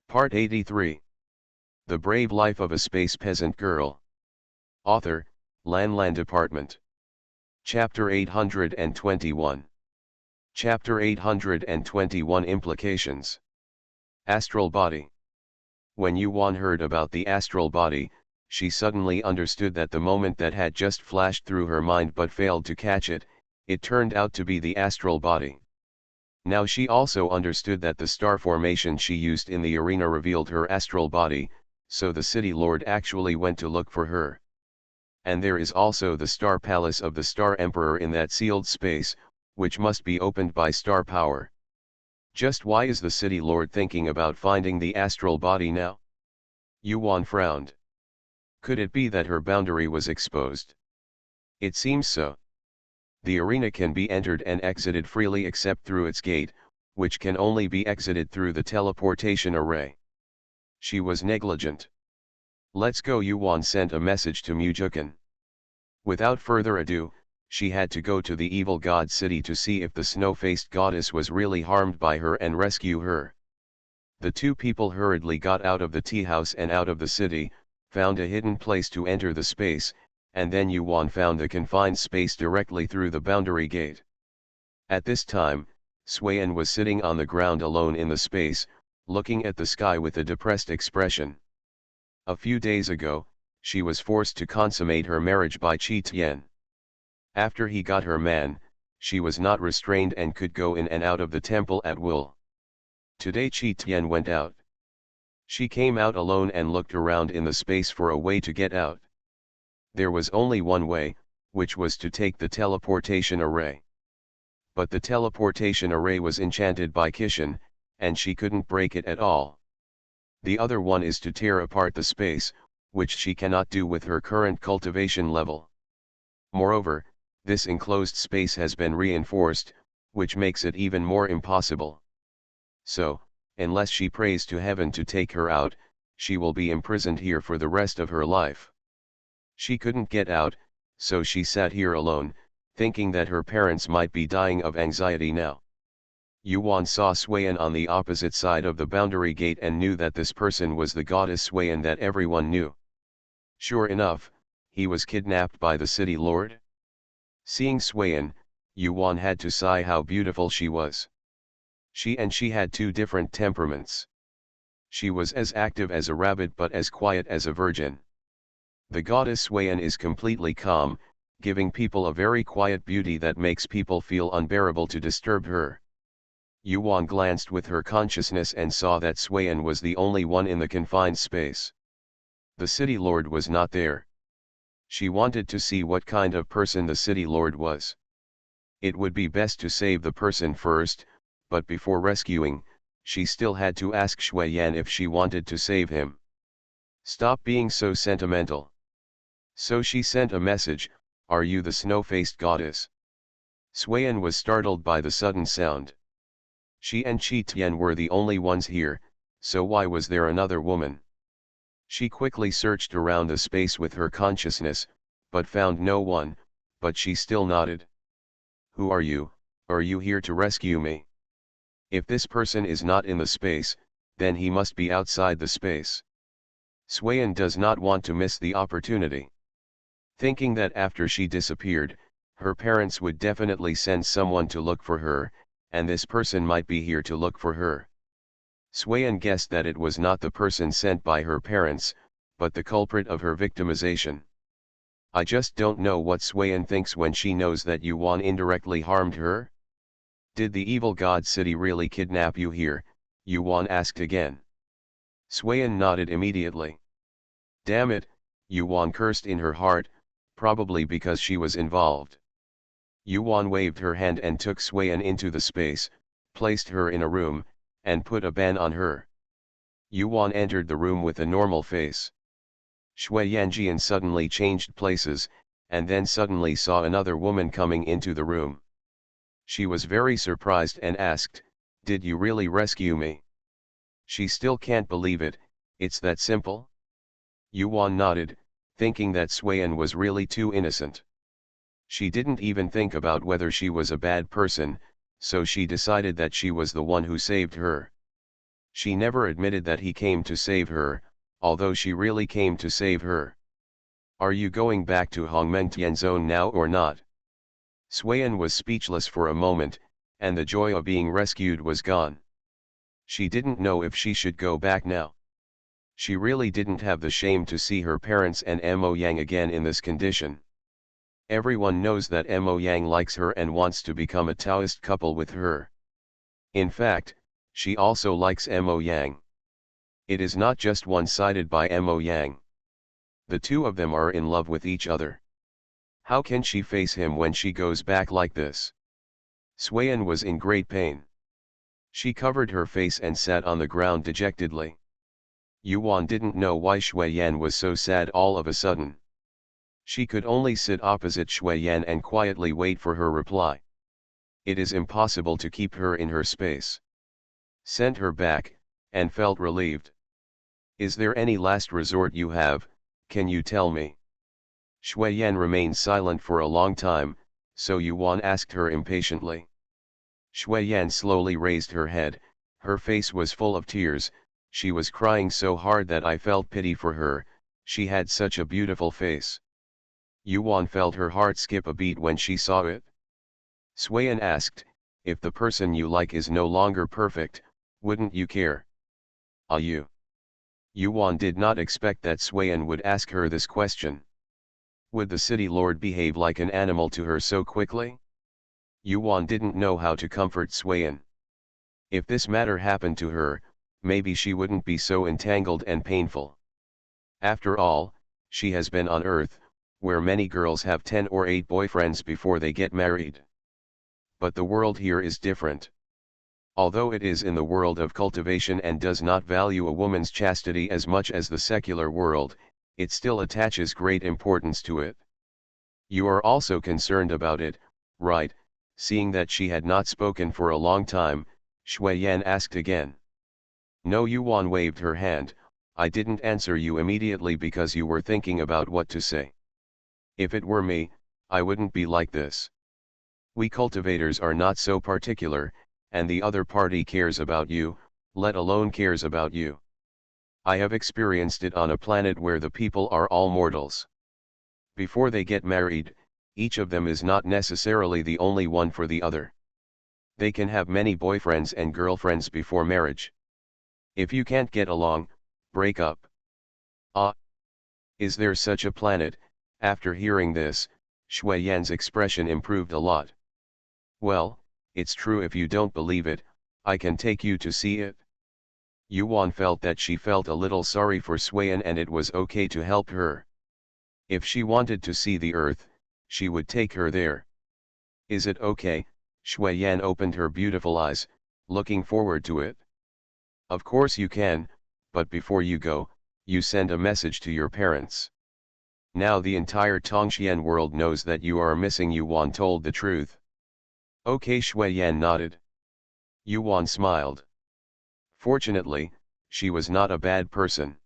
Part 83. The Brave Life of a Space Peasant Girl. Author, Lan Department. Chapter 821. Chapter 821 Implications. Astral Body. When Yuan heard about the astral body, she suddenly understood that the moment that had just flashed through her mind but failed to catch it, it turned out to be the astral body. Now she also understood that the star formation she used in the arena revealed her astral body, so the city lord actually went to look for her. And there is also the star palace of the Star Emperor in that sealed space, which must be opened by star power. Just why is the city lord thinking about finding the astral body now? Yuan frowned. Could it be that her boundary was exposed? It seems so. The arena can be entered and exited freely except through its gate, which can only be exited through the teleportation array. She was negligent. Let's go. Yuan sent a message to Mujukan. Without further ado, she had to go to the evil god city to see if the snow-faced goddess was really harmed by her and rescue her. The two people hurriedly got out of the tea house and out of the city, found a hidden place to enter the space, and then Yuan found the confined space directly through the boundary gate. At this time, Suiyan was sitting on the ground alone in the space, looking at the sky with a depressed expression. A few days ago, she was forced to consummate her marriage by Qi Tian. After he got her man, she was not restrained and could go in and out of the temple at will. Today Qi Tian went out. She came out alone and looked around in the space for a way to get out. There was only one way, which was to take the teleportation array. But the teleportation array was enchanted by Kishan, and she couldn't break it at all. The other one is to tear apart the space, which she cannot do with her current cultivation level. Moreover, this enclosed space has been reinforced, which makes it even more impossible. So, unless she prays to heaven to take her out, she will be imprisoned here for the rest of her life. She couldn't get out, so she sat here alone, thinking that her parents might be dying of anxiety now. Yuan saw Suiyan on the opposite side of the boundary gate and knew that this person was the goddess Suiyan that everyone knew. Sure enough, he was kidnapped by the city lord. Seeing Suiyan, Yuan had to sigh how beautiful she was. She had two different temperaments. She was as active as a rabbit but as quiet as a virgin. The goddess Suiyan is completely calm, giving people a very quiet beauty that makes people feel unbearable to disturb her. Yuan glanced with her consciousness and saw that Suiyan was the only one in the confined space. The city lord was not there. She wanted to see what kind of person the city lord was. It would be best to save the person first, but before rescuing, she still had to ask Suiyan if she wanted to save him. Stop being so sentimental. So she sent a message, "Are you the snow-faced goddess?" Suiyan was startled by the sudden sound. She and Qi Tian were the only ones here, so why was there another woman? She quickly searched around the space with her consciousness, but found no one, but she still nodded. "Who are you? Are you here to rescue me?" If this person is not in the space, then he must be outside the space. Suiyan does not want to miss the opportunity. Thinking that after she disappeared, her parents would definitely send someone to look for her, and this person might be here to look for her. Suiyan guessed that it was not the person sent by her parents, but the culprit of her victimization. I just don't know what Suiyan thinks when she knows that Yuan indirectly harmed her. Did the evil god city really kidnap you here? Yuan asked again. Suiyan nodded immediately. Damn it, Yuan cursed in her heart, probably because she was involved. Yuan waved her hand and took Suiyan into the space, placed her in a room, and put a ban on her. Yuan entered the room with a normal face. Shui Yanjian suddenly changed places, and then suddenly saw another woman coming into the room. She was very surprised and asked, "Did you really rescue me?" She still can't believe it, it's that simple? Yuan nodded, thinking that Suiyan was really too innocent. She didn't even think about whether she was a bad person, so she decided that she was the one who saved her. She never admitted that he came to save her, although she really came to save her. Are you going back to Hongmengtian Zone now or not? Suyen was speechless for a moment, and the joy of being rescued was gone. She didn't know if she should go back now. She really didn't have the shame to see her parents and Mo Yang again in this condition. Everyone knows that Mo Yang likes her and wants to become a Taoist couple with her. In fact, she also likes Mo Yang. It is not just one-sided by Mo Yang. The two of them are in love with each other. How can she face him when she goes back like this? Suyen was in great pain. She covered her face and sat on the ground dejectedly. Yuan didn't know why Shuiyan was so sad all of a sudden. She could only sit opposite Shuiyan and quietly wait for her reply. It is impossible to keep her in her space. Sent her back, and felt relieved. Is there any last resort you have, can you tell me? Shuiyan remained silent for a long time, so Yuan asked her impatiently. Shuiyan slowly raised her head, her face was full of tears, she was crying so hard that I felt pity for her, she had such a beautiful face. Yuan felt her heart skip a beat when she saw it. Suyen asked, if the person you like is no longer perfect, wouldn't you care? Are you? Yuan did not expect that Suyen would ask her this question. Would the city lord behave like an animal to her so quickly? Yuan didn't know how to comfort Suyen. If this matter happened to her, maybe she wouldn't be so entangled and painful. After all, she has been on Earth, where many girls have 10 or 8 boyfriends before they get married. But the world here is different. Although it is in the world of cultivation and does not value a woman's chastity as much as the secular world, it still attaches great importance to it. You are also concerned about it, right? Seeing that she had not spoken for a long time, Shuiyan asked again. No, Yuan waved her hand, I didn't answer you immediately because you were thinking about what to say. If it were me, I wouldn't be like this. We cultivators are not so particular, and the other party cares about you, let alone cares about you. I have experienced it on a planet where the people are all mortals. Before they get married, each of them is not necessarily the only one for the other. They can have many boyfriends and girlfriends before marriage. If you can't get along, break up. Ah! Is there such a planet? After hearing this, Shuiyan's expression improved a lot. Well, it's true. If you don't believe it, I can take you to see it. Yuan felt that she felt a little sorry for Suyen and it was okay to help her. If she wanted to see the Earth, she would take her there. Is it okay? Shuiyan opened her beautiful eyes, looking forward to it. Of course you can, but before you go, you send a message to your parents. Now the entire Tongxian world knows that you are missing. Yuan told the truth. Okay, Shuiyan nodded. Yuan smiled. Fortunately, she was not a bad person.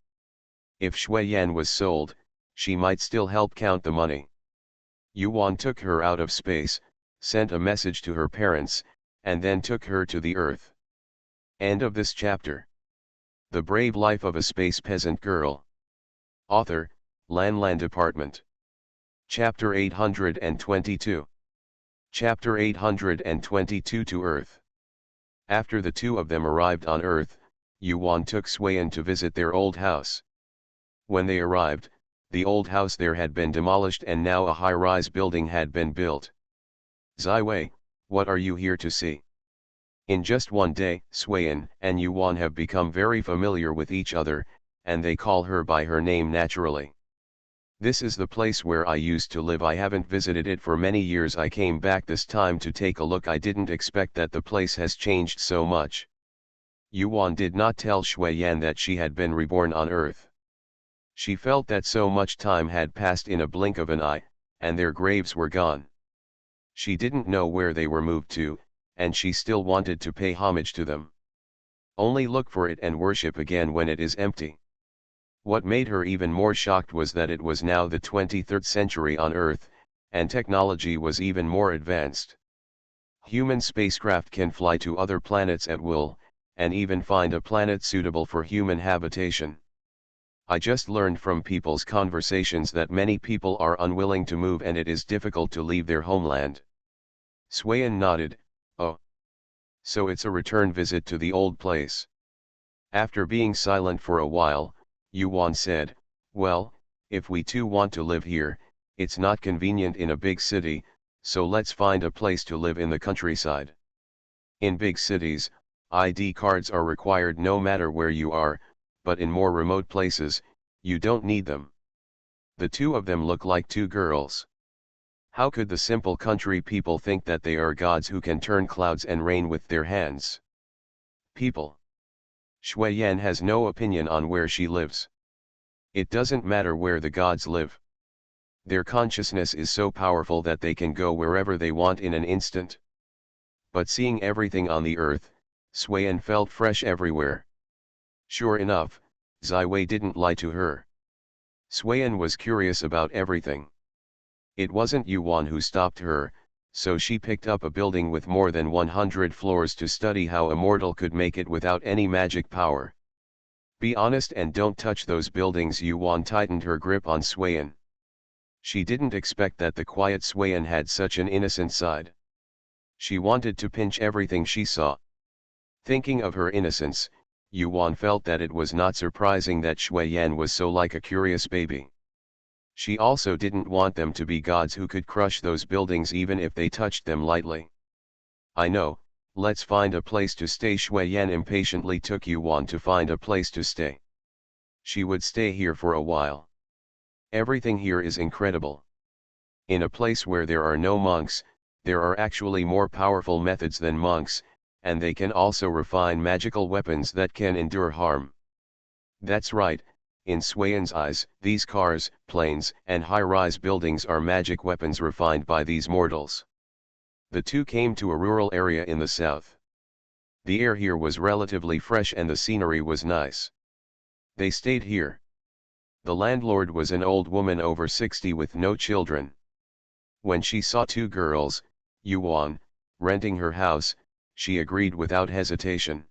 If Shuiyan was sold, she might still help count the money. Yuan took her out of space, sent a message to her parents, and then took her to the Earth. End of this chapter. The Brave Life of a Space Peasant Girl. Author, Lan Department. Chapter 822. Chapter 822 To Earth. After the two of them arrived on Earth, Yuan took Suyen to visit their old house. When they arrived, the old house there had been demolished and now a high-rise building had been built. Ziwei, what are you here to see? In just one day, Suyen and Yuan have become very familiar with each other, and they call her by her name naturally. This is the place where I used to live. I haven't visited it for many years. I came back this time to take a look. I didn't expect that the place has changed so much. Yuan did not tell Shuiyan that she had been reborn on Earth. She felt that so much time had passed in a blink of an eye, and their graves were gone. She didn't know where they were moved to, and she still wanted to pay homage to them. Only look for it and worship again when it is empty. What made her even more shocked was that it was now the 23rd century on Earth, and technology was even more advanced. Human spacecraft can fly to other planets at will, and even find a planet suitable for human habitation. I just learned from people's conversations that many people are unwilling to move and it is difficult to leave their homeland. Swayan nodded. Oh. So it's a return visit to the old place. After being silent for a while, Yuan said, well, if we too want to live here, it's not convenient in a big city, so let's find a place to live in the countryside. In big cities, ID cards are required no matter where you are, but in more remote places, you don't need them. The two of them look like two girls. How could the simple country people think that they are gods who can turn clouds and rain with their hands? People. Shui Yan has no opinion on where she lives. It doesn't matter where the gods live. Their consciousness is so powerful that they can go wherever they want in an instant. But seeing everything on the earth, Sui Yan felt fresh everywhere. Sure enough, Zai Wei didn't lie to her. Sui Yan was curious about everything. It wasn't Yuan who stopped her, so she picked up a building with more than 100 floors to study how a mortal could make it without any magic power. Be honest and don't touch those buildings. Yuan tightened her grip on Sui Yan. She didn't expect that the quiet Sui Yan had such an innocent side. She wanted to pinch everything she saw. Thinking of her innocence, Yuan felt that it was not surprising that Shui Yan was so like a curious baby. She also didn't want them to be gods who could crush those buildings even if they touched them lightly. I know, let's find a place to stay. Shui Yan impatiently took Yuan to find a place to stay. She would stay here for a while. Everything here is incredible. In a place where there are no monks, there are actually more powerful methods than monks, and they can also refine magical weapons that can endure harm. That's right, in Sui Yan's eyes, these cars, planes, and high-rise buildings are magic weapons refined by these mortals. The two came to a rural area in the south. The air here was relatively fresh and the scenery was nice. They stayed here. The landlord was an old woman over 60 with no children. When she saw two girls, Yuan, renting her house, she agreed without hesitation.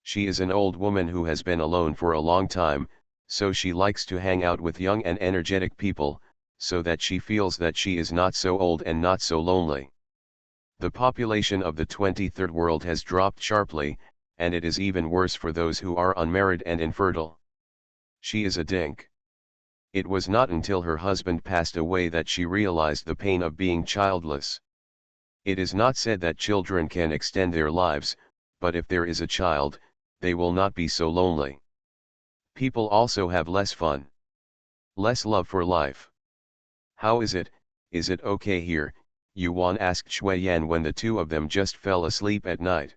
She is an old woman who has been alone for a long time, so she likes to hang out with young and energetic people, so that she feels that she is not so old and not so lonely. The population of the 23rd world has dropped sharply, and it is even worse for those who are unmarried and infertile. She is a dink. It was not until her husband passed away that she realized the pain of being childless. It is not said that children can extend their lives, but if there is a child, they will not be so lonely. People also have less fun. Less love for life. How is it okay here? Yuan asked Shui Yan when the two of them just fell asleep at night.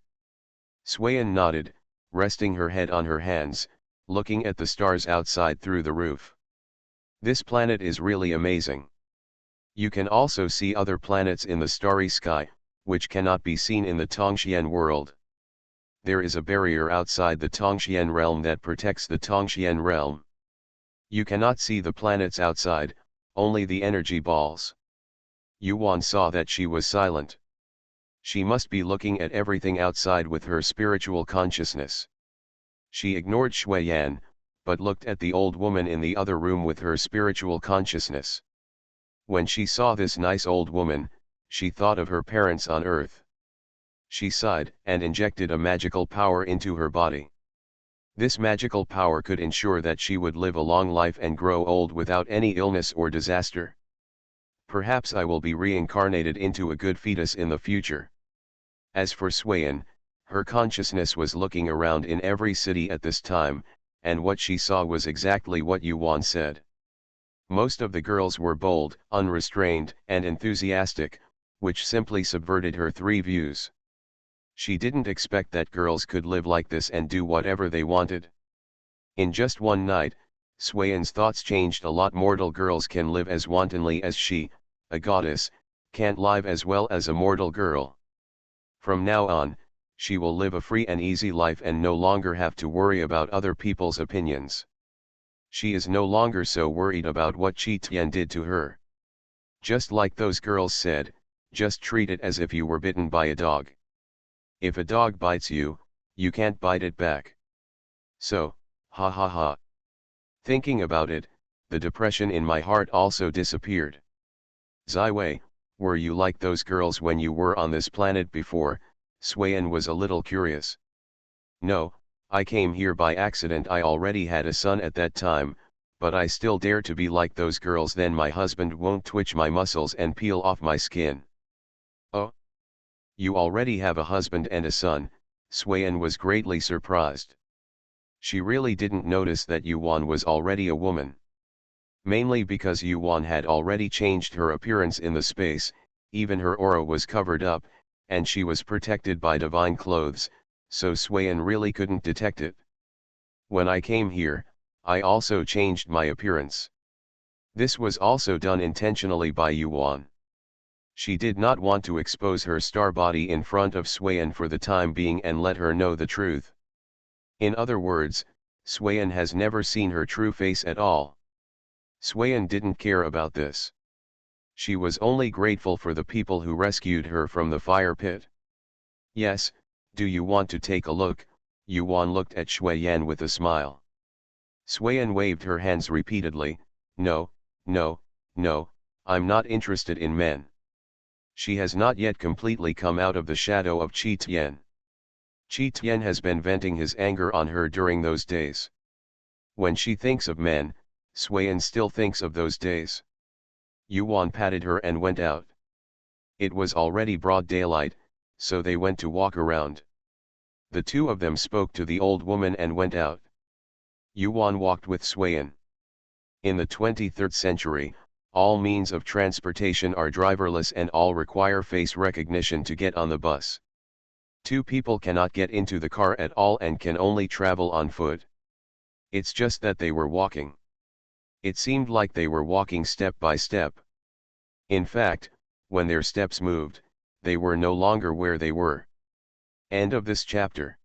Sui Yan nodded, resting her head on her hands, looking at the stars outside through the roof. This planet is really amazing. You can also see other planets in the starry sky, which cannot be seen in the Tongxian world. There is a barrier outside the Tongxian realm that protects the Tongxian realm. You cannot see the planets outside, only the energy balls. Yuan saw that she was silent. She must be looking at everything outside with her spiritual consciousness. She ignored Shui Yan, but looked at the old woman in the other room with her spiritual consciousness. When she saw this nice old woman, she thought of her parents on earth. She sighed and injected a magical power into her body. This magical power could ensure that she would live a long life and grow old without any illness or disaster. Perhaps I will be reincarnated into a good fetus in the future. As for Sui Yan, her consciousness was looking around in every city at this time, and what she saw was exactly what Yuan said. Most of the girls were bold, unrestrained, and enthusiastic, which simply subverted her three views. She didn't expect that girls could live like this and do whatever they wanted. In just one night, Sui Yan's thoughts changed a lot. Mortal girls can live as wantonly as she, a goddess, can't live as well as a mortal girl. From now on, she will live a free and easy life and no longer have to worry about other people's opinions. She is no longer so worried about what Qi Tian did to her. Just like those girls said, just treat it as if you were bitten by a dog. If a dog bites you, You can't bite it back. So, ha ha ha. Thinking about it, the depression in my heart also disappeared. Ziwei, were you like those girls when you were on this planet before? Swayan was a little curious. No, I came here by accident. I already had a son at that time, but I still dare to be like those girls. Then my husband won't twitch my muscles and peel off my skin. Oh? You already have a husband and a son. Swayan was greatly surprised. She really didn't notice that Yuan was already a woman. Mainly because Yuan had already changed her appearance in the space, even her aura was covered up, and she was protected by divine clothes, so Swayan really couldn't detect it. When I came here, I also changed my appearance. This was also done intentionally by Yuan. She did not want to expose her star body in front of Swayan for the time being and let her know the truth. In other words, Swayan has never seen her true face at all. Swayan didn't care about this. She was only grateful for the people who rescued her from the fire pit. Yes, do you want to take a look? Yuan looked at Shuiyan with a smile. Swayan waved her hands repeatedly. No, no, no, I'm not interested in men. She has not yet completely come out of the shadow of Qi Tian. Qi Tian has been venting his anger on her during those days. When she thinks of men, Swayan still thinks of those days. Yuan patted her and went out. It was already broad daylight, so they went to walk around. The two of them spoke to the old woman and went out. Yuan walked with Swayan. In the 23rd century, all means of transportation are driverless and all require face recognition to get on the bus. Two people cannot get into the car at all and can only travel on foot. It's just that they were walking. It seemed like they were walking step by step. In fact, when their steps moved, they were no longer where they were. End of this chapter.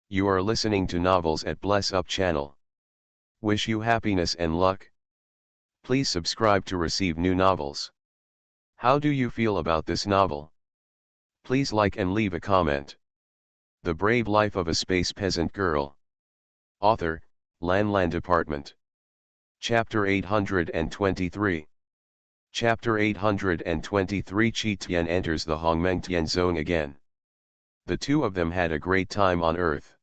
You are listening to Novels at Bless Up channel. Wish you happiness and luck. Please subscribe to receive new novels. How do you feel about this novel? Please like and leave a comment. The Brave Life of a Space Peasant Girl. Author, Lan Department. Chapter 823. Chapter 823. Qi Tian enters the Hongmengtian zone again. The two of them had a great time on Earth.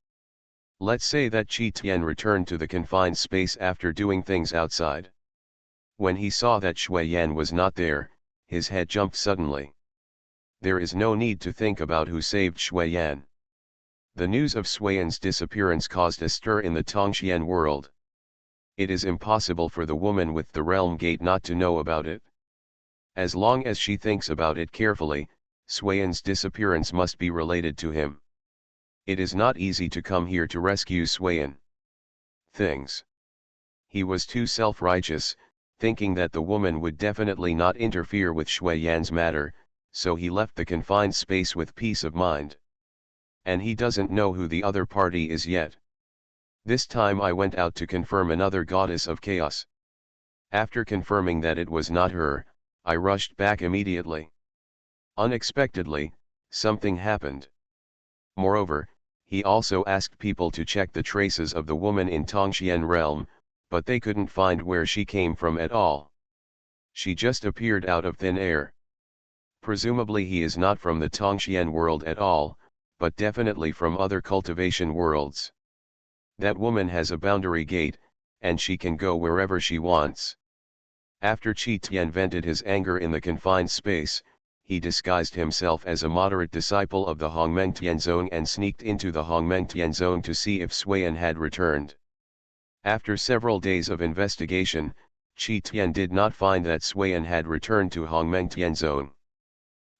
Let's say that Qi Tian returned to the confined space after doing things outside. When he saw that Shuiyan was not there, his head jumped suddenly. There is no need to think about who saved Shuiyan. The news of Shuiyan's disappearance caused a stir in the Tongxian world. It is impossible for the woman with the realm gate not to know about it. As long as she thinks about it carefully, Shuiyan's disappearance must be related to him. It is not easy to come here to rescue Shuiyan. Things. He was too self-righteous, thinking that the woman would definitely not interfere with Shuiyan's matter, so he left the confined space with peace of mind. And he doesn't know who the other party is yet. This time I went out to confirm another goddess of chaos. After confirming that it was not her, I rushed back immediately. Unexpectedly, something happened. Moreover, he also asked people to check the traces of the woman in Tongxian realm, but they couldn't find where she came from at all. She just appeared out of thin air. Presumably he is not from the Tongxian world at all, but definitely from other cultivation worlds. That woman has a boundary gate, and she can go wherever she wants. After Qi Tian vented his anger in the confined space, he disguised himself as a moderate disciple of the Hongmengtian zone and sneaked into the Hongmengtian zone to see if Shuiyan had returned. After several days of investigation, Qi Tian did not find that Shuiyan had returned to Hongmengtian zone.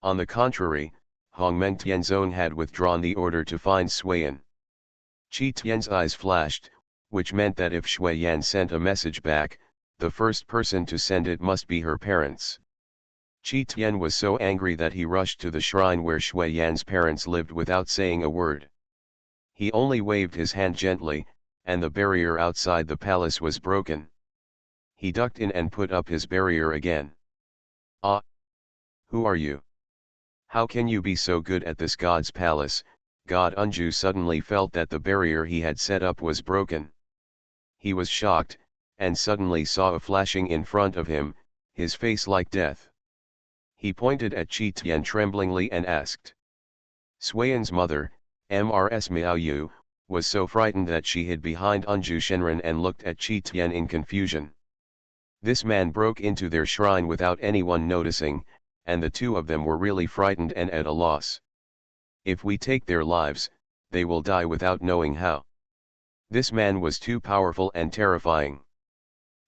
On the contrary, Hongmengtian zone had withdrawn the order to find Shuiyan. Qi Tian's eyes flashed, which meant that if Shuiyan sent a message back, the first person to send it must be her parents. Qi Tian was so angry that he rushed to the shrine where Shuiyan's parents lived without saying a word. He only waved his hand gently, and the barrier outside the palace was broken. He ducked in and put up his barrier again. Ah! Who are you? How can you be so good at this god's palace? God Unju suddenly felt that the barrier he had set up was broken. He was shocked, and suddenly saw a flashing in front of him, his face like death. He pointed at Chi Tian tremblingly and asked. Swayan's mother, Mrs. Miao Yu, was so frightened that she hid behind Unju Shenren and looked at Chi Tian in confusion. This man broke into their shrine without anyone noticing, and the two of them were really frightened and at a loss. If we take their lives, they will die without knowing how. This man was too powerful and terrifying.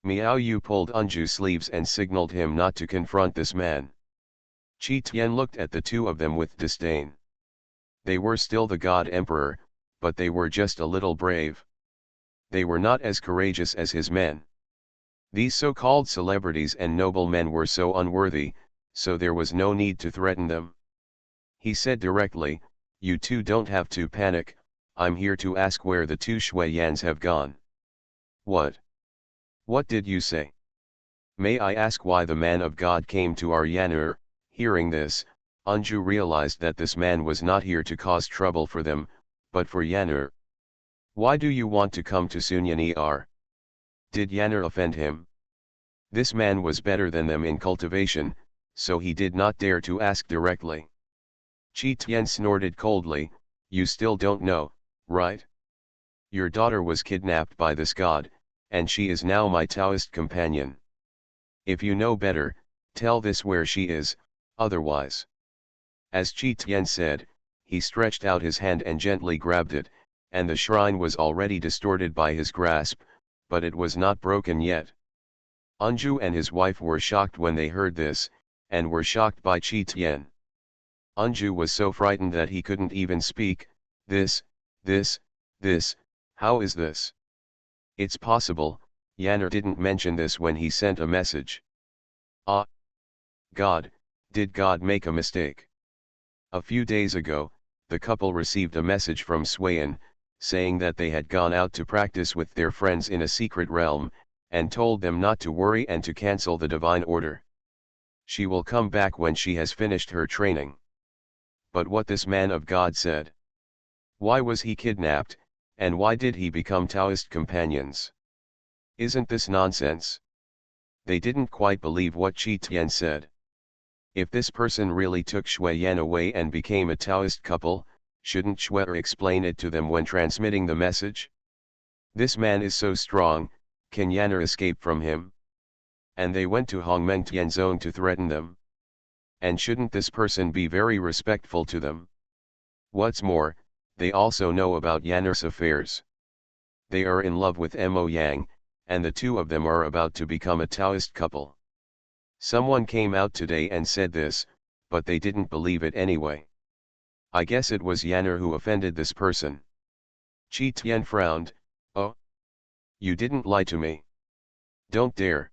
Miao Yu pulled Unju's sleeves and signaled him not to confront this man. Chi Tian looked at the two of them with disdain. They were still the God Emperor, but they were just a little brave. They were not as courageous as his men. These so-called celebrities and noblemen were so unworthy, so there was no need to threaten them. He said directly, "You two don't have to panic, I'm here to ask where the two Shuiyans have gone." "What? What did you say? May I ask why the man of God came to our Yanur?" Hearing this, Unju realized that this man was not here to cause trouble for them, but for Yanur. "Why do you want to come to Sunyanir? Did Yanur offend him?" This man was better than them in cultivation, so he did not dare to ask directly. Chi Tian snorted coldly, "You still don't know, right? Your daughter was kidnapped by this god, and she is now my Taoist companion. If you know better, tell this where she is, otherwise." As Chi Tian said, he stretched out his hand and gently grabbed it, and the shrine was already distorted by his grasp, but it was not broken yet. Unju and his wife were shocked when they heard this, and were shocked by Chi Tian. Unju was so frightened that he couldn't even speak. This, how is this? It's possible, Yanner didn't mention this when he sent a message. Ah! God, did God make a mistake? A few days ago, the couple received a message from Swayan, saying that they had gone out to practice with their friends in a secret realm, and told them not to worry and to cancel the divine order. She will come back when she has finished her training. But what this man of God said? Why was he kidnapped, and why did he become Taoist companions? Isn't this nonsense? They didn't quite believe what Chi Tian said. If this person really took Shuiyan away and became a Taoist couple, shouldn't Shui'er explain it to them when transmitting the message? This man is so strong, can Yanner escape from him? And they went to Hongmeng Tianzong to threaten them. And shouldn't this person be very respectful to them? What's more, they also know about Yanner's affairs. They are in love with Mo Yang, and the two of them are about to become a Taoist couple. Someone came out today and said this, but they didn't believe it anyway. I guess it was Yanner who offended this person. Chi Tian frowned. "Oh? You didn't lie to me. Don't dare."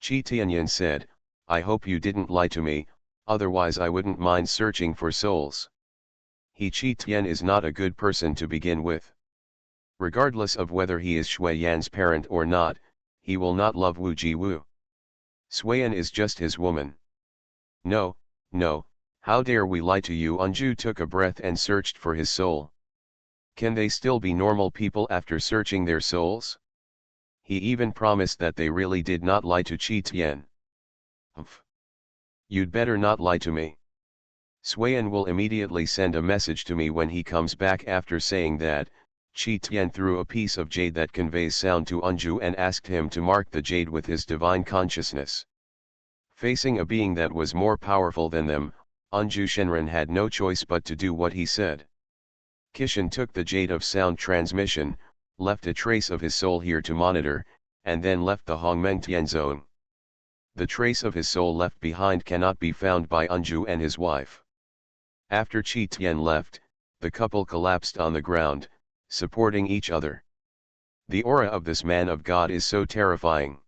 Chi Tianyan said, "I hope you didn't lie to me, otherwise I wouldn't mind searching for souls." He Chi Tian is not a good person to begin with. Regardless of whether he is Shuiyan's parent or not, he will not love Wu Jiwu. Swayan is just his woman. No, how dare we lie to you? Unju took a breath and searched for his soul. Can they still be normal people after searching their souls? He even promised that they really did not lie to Chi Tian. Humph. You'd better not lie to me. Swayan will immediately send a message to me when he comes back. After saying that, Chi Tian threw a piece of jade that conveys sound to Unju and asked him to mark the jade with his divine consciousness. Facing a being that was more powerful than them, Unju Shenren had no choice but to do what he said. Kishan took the jade of sound transmission, left a trace of his soul here to monitor, and then left the Hongmeng Tianzong. The trace of his soul left behind cannot be found by Unju and his wife. After Chi Tian left, the couple collapsed on the ground, supporting each other. The aura of this man of God is so terrifying.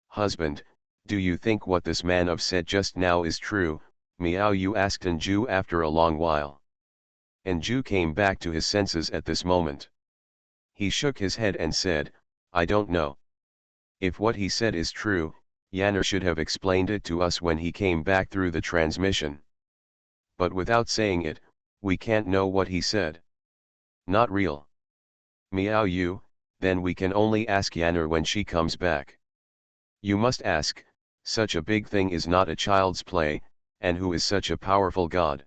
"Husband, do you think what this man of said just now is true?" Miao Yu asked Anju after a long while. Anju came back to his senses at this moment. He shook his head and said, "I don't know. If what he said is true, Yanner should have explained it to us when he came back through the transmission. But without saying it, We can't know what he said. Not real. Meow you, then we can only ask Yanner when she comes back. You must ask, such a big thing is not a child's play, and who is such a powerful god?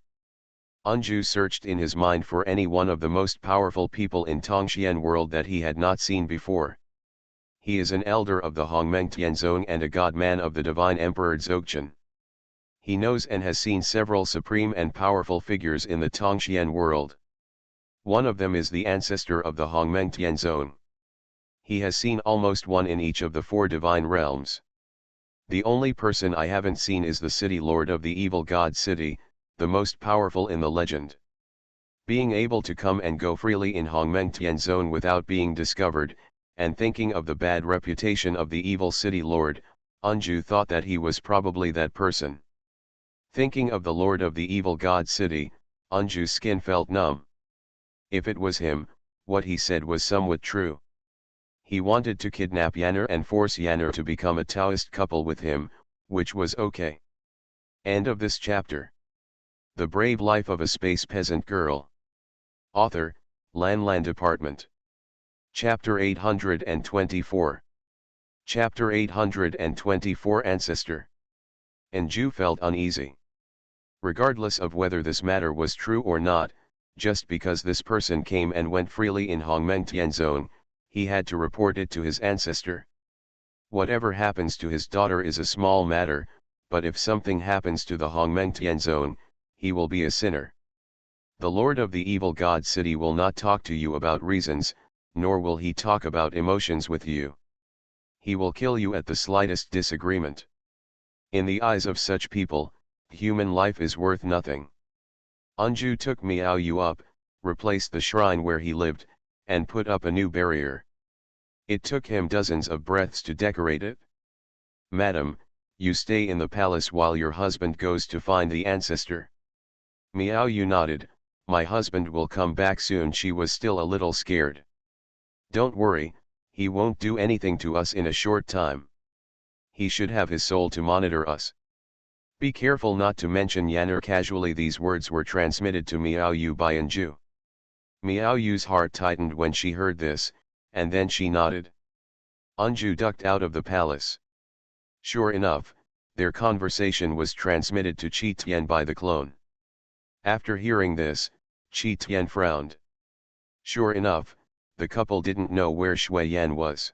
Anju searched in his mind for any one of the most powerful people in Tongxian world that he had not seen before. He is an elder of the Hongmeng Tianzong and a god-man of the divine emperor Dzogchen. He knows and has seen several supreme and powerful figures in the Tongxian world. One of them is the ancestor of the Hongmeng Tianzong. He has seen almost one in each of the four divine realms. The only person I haven't seen is the city lord of the evil god city, the most powerful in the legend. Being able to come and go freely in Hongmeng Tianzong without being discovered, and thinking of the bad reputation of the evil city lord, Anju thought that he was probably that person. Thinking of the lord of the evil god city, Anju's skin felt numb. If it was him, what he said was somewhat true. He wanted to kidnap Yanner and force Yanner to become a Taoist couple with him, which was okay. End of this chapter. The Brave Life of a Space Peasant Girl. Author, Lan Department. Chapter 824. Chapter 824 Ancestor. Anju felt uneasy. Regardless of whether this matter was true or not, just because this person came and went freely in Hongmeng Tianzong, he had to report it to his ancestor. Whatever happens to his daughter is a small matter, but if something happens to the Hongmeng Tianzong, he will be a sinner. The Lord of the evil god city will not talk to you about reasons, nor will he talk about emotions with you. He will kill you at the slightest disagreement. In the eyes of such people, human life is worth nothing. Anju took Miao Yu up, replaced the shrine where he lived, and put up a new barrier. It took him dozens of breaths to decorate it. Madam, you stay in the palace while your husband goes to find the ancestor. Miao Yu nodded, my husband will come back soon. She was still a little scared. Don't worry, he won't do anything to us in a short time. He should have his soul to monitor us. Be careful not to mention Yanner casually. These words were transmitted to Miao Yu by Anju. Miao Yu's heart tightened when she heard this, and then she nodded. Anju ducked out of the palace. Sure enough, their conversation was transmitted to Qi Tian by the clone. After hearing this, Qi Tian frowned. Sure enough, the couple didn't know where Shui Yan was.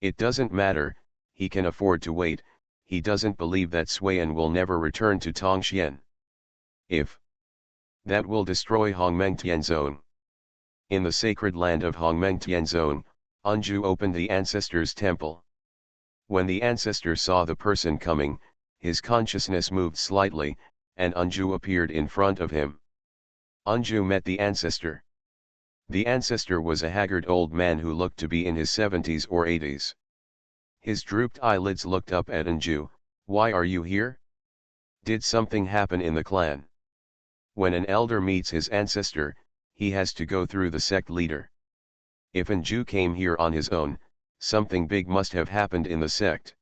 It doesn't matter, he can afford to wait. He doesn't believe that Sui Yan will never return to Tongxian. If that will destroy Hongmeng Tianzong. In the sacred land of Hongmeng Tianzong, Anju opened the ancestor's temple. When the ancestor saw the person coming, his consciousness moved slightly, and Anju appeared in front of him. Anju met the ancestor. The ancestor was a haggard old man who looked to be in his 70s or 80s. His drooped eyelids looked up at Anju. Why are you here? Did something happen in the clan? When an elder meets his ancestor, he has to go through the sect leader. If Anju came here on his own, something big must have happened in the sect.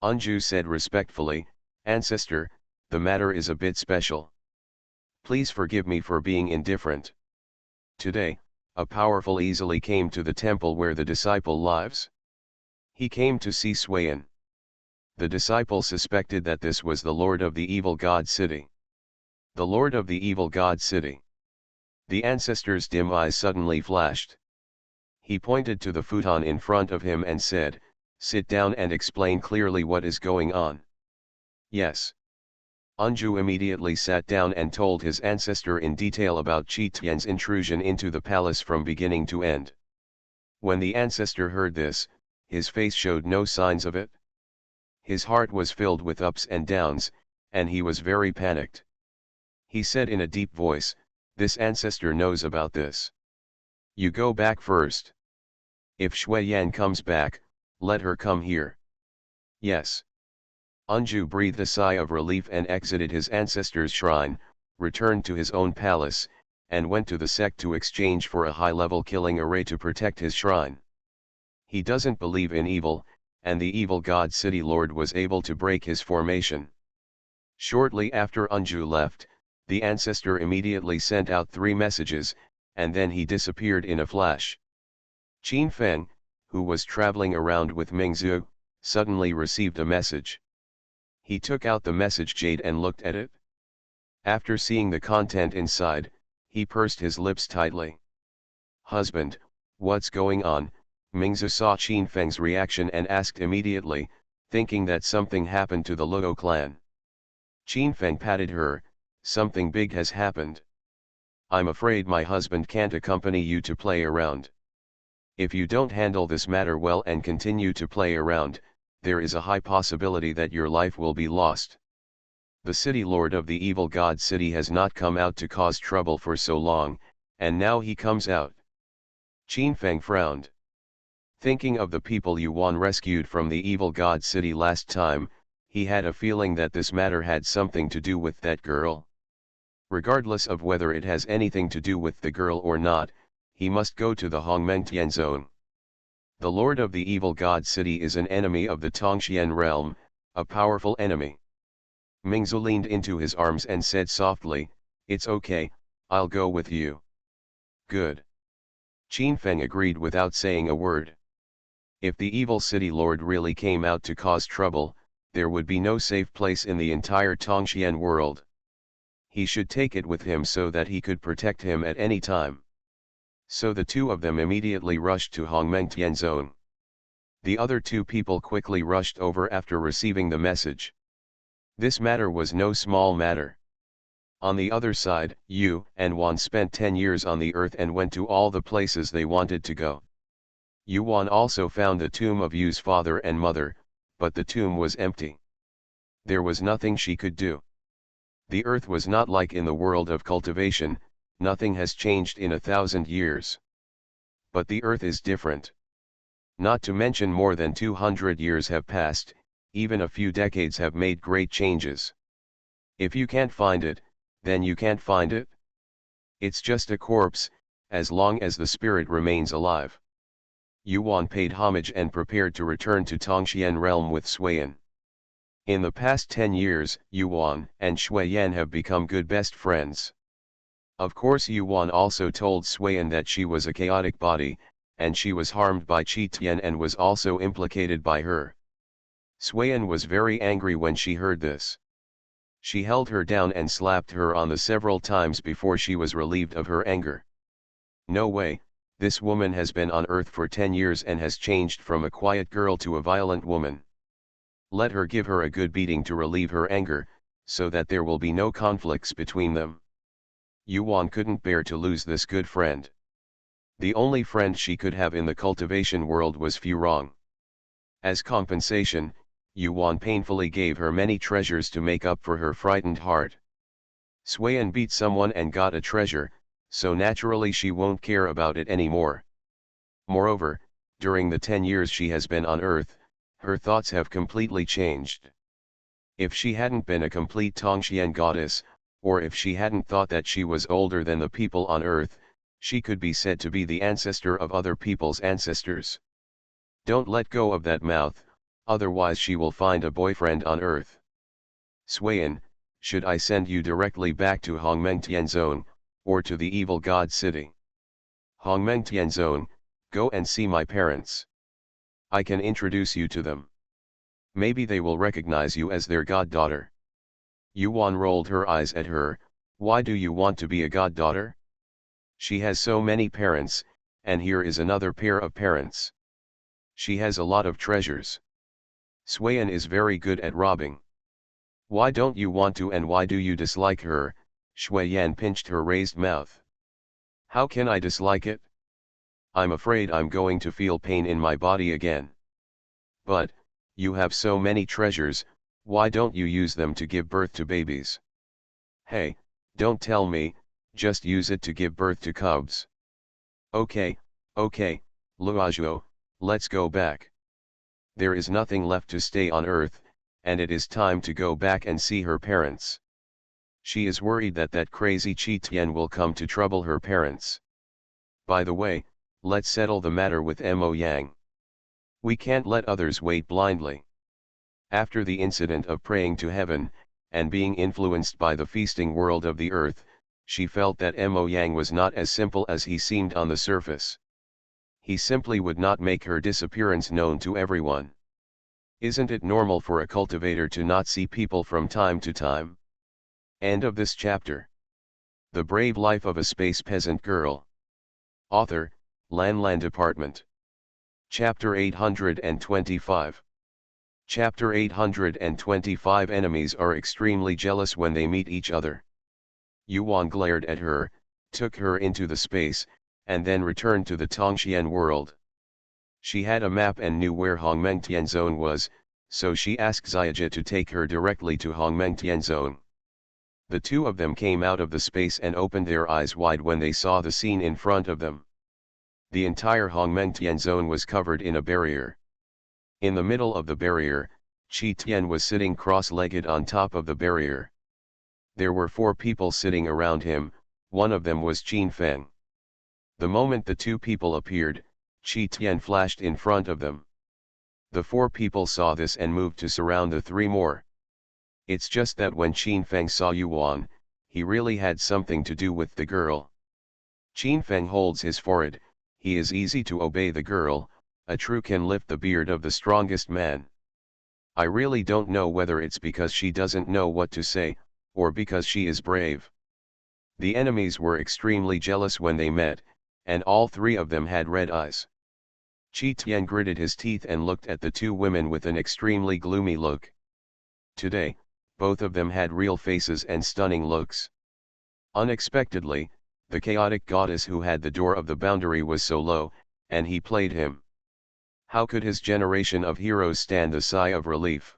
Anju said respectfully, Ancestor, the matter is a bit special. Please forgive me for being indifferent. Today, a powerful easily came to the temple where the disciple lives. He came to see Sui Yan. The disciple suspected that this was the lord of the evil god city. The lord of the evil god city. The ancestor's dim eyes suddenly flashed. He pointed to the futon in front of him and said, sit down and explain clearly what is going on. Yes. Anju immediately sat down and told his ancestor in detail about Qi Tian's intrusion into the palace from beginning to end. When the ancestor heard this, his face showed no signs of it. His heart was filled with ups and downs, and he was very panicked. He said in a deep voice, this ancestor knows about this. You go back first. If Shui Yan comes back, let her come here. Yes. Anju breathed a sigh of relief and exited his ancestor's shrine, returned to his own palace, and went to the sect to exchange for a high-level killing array to protect his shrine. He doesn't believe in evil, and the evil god city lord was able to break his formation. Shortly after Anju left, The ancestor immediately sent out 3 messages, and then he disappeared in a flash. Qin Feng, who was traveling around with Mingzhu, suddenly received a message. He took out the message jade and looked at it. After seeing the content inside, he pursed his lips tightly. "Husband, what's going on?" Mingzhu saw Qin Feng's reaction and asked immediately, thinking that something happened to the Luo clan. Qin Feng patted her. "Something big has happened. I'm afraid my husband can't accompany you to play around. If you don't handle this matter well and continue to play around, there is a high possibility that your life will be lost. The city lord of the evil god city has not come out to cause trouble for so long, and now he comes out." Qin Feng frowned. Thinking of the people Yuan rescued from the evil god city last time, he had a feeling that this matter had something to do with that girl. Regardless of whether it has anything to do with the girl or not, he must go to the Hongmengtian zone. The lord of the evil god city is an enemy of the Tongxian realm, a powerful enemy. Mingzhu leaned into his arms and said softly, "It's okay, I'll go with you." "Good." Qin Feng agreed without saying a word. If the evil city lord really came out to cause trouble, there would be no safe place in the entire Tongxian world. He should take it with him so that he could protect him at any time. So the two of them immediately rushed to Hongmengtian zone. The other 2 people quickly rushed over after receiving the message. This matter was no small matter. On the other side, Yu and Wan spent 10 years on the earth and went to all the places they wanted to go. Yuan also found the tomb of Yu's father and mother, but the tomb was empty. There was nothing she could do. The earth was not like in the world of cultivation, nothing has changed in 1,000 years. But the earth is different. Not to mention more than 200 years have passed, even a few decades have made great changes. If you can't find it, then you can't find it. It's just a corpse, as long as the spirit remains alive. Yuan paid homage and prepared to return to Tongxian realm with Suiyan. In the past 10 years, Yuan and Suiyan have become good best friends. Of course Yuan also told Suiyan that she was a chaotic body, and she was harmed by Qi Tian and was also implicated by her. Suiyan was very angry when she heard this. She held her down and slapped her on the several times before she was relieved of her anger. "No way, this woman has been on earth for 10 years and has changed from a quiet girl to a violent woman. Let her give her a good beating to relieve her anger, so that there will be no conflicts between them." Yuan couldn't bear to lose this good friend. The only friend she could have in the cultivation world was Furong. As compensation, Yuan painfully gave her many treasures to make up for her frightened heart. Suiyan beat someone and got a treasure, so naturally she won't care about it anymore. Moreover, during the 10 years she has been on Earth, her thoughts have completely changed. If she hadn't been a complete Tongxian goddess, or if she hadn't thought that she was older than the people on Earth, she could be said to be the ancestor of other people's ancestors. Don't let go of that mouth, otherwise she will find a boyfriend on Earth. Suiyan, should I send you directly back to Hongmengtian zone, or to the evil god city? Hongmengtian zone, go and see my parents. I can introduce you to them. Maybe they will recognize you as their goddaughter. Yuan rolled her eyes at her. Why do you want to be a goddaughter? She has so many parents, and here is another pair of parents. She has a lot of treasures. Suiyan is very good at robbing. Why don't you want to and why do you dislike her? Shuiyan pinched her raised mouth. How can I dislike it? I'm afraid I'm going to feel pain in my body again. But, you have so many treasures, why don't you use them to give birth to babies? Hey, don't tell me, just use it to give birth to cubs. Okay, Luojuo, let's go back. There is nothing left to stay on Earth, and it is time to go back and see her parents. She is worried that that crazy Qi Tian will come to trouble her parents. By the way, let's settle the matter with Mo Yang. We can't let others wait blindly. After the incident of praying to heaven, and being influenced by the feasting world of the earth, she felt that Mo Yang was not as simple as he seemed on the surface. He simply would not make her disappearance known to everyone. Isn't it normal for a cultivator to not see people from time to time? End of this chapter. The Brave Life of a Space Peasant Girl. Author, Lan Department. Chapter 825. Chapter 825. Enemies are extremely jealous when they meet each other. Yuan glared at her, took her into the space, and then returned to the Tongxian world. She had a map and knew where Hongmengtian Zone was, so she asked Xiaojia to take her directly to Hongmengtian Zone. The two of them came out of the space and opened their eyes wide when they saw the scene in front of them. The entire Hongmengtian Zone was covered in a barrier. In the middle of the barrier, Qi Tian was sitting cross-legged on top of the barrier. There were 4 people sitting around him, one of them was Qin Feng. The moment the 2 people appeared, Qi Tian flashed in front of them. The 4 people saw this and moved to surround the 3 more. It's just that when Qin Feng saw Yuan, he really had something to do with the girl. Qin Feng holds his forehead, he is easy to obey the girl, a true can lift the beard of the strongest man. I really don't know whether it's because she doesn't know what to say, or because she is brave. The enemies were extremely jealous when they met, and all 3 of them had red eyes. Qi Tian gritted his teeth and looked at the 2 women with an extremely gloomy look. Today, both of them had real faces and stunning looks. Unexpectedly, the chaotic goddess who had the door of the boundary was so low, and he played him. How could his generation of heroes stand the sigh of relief?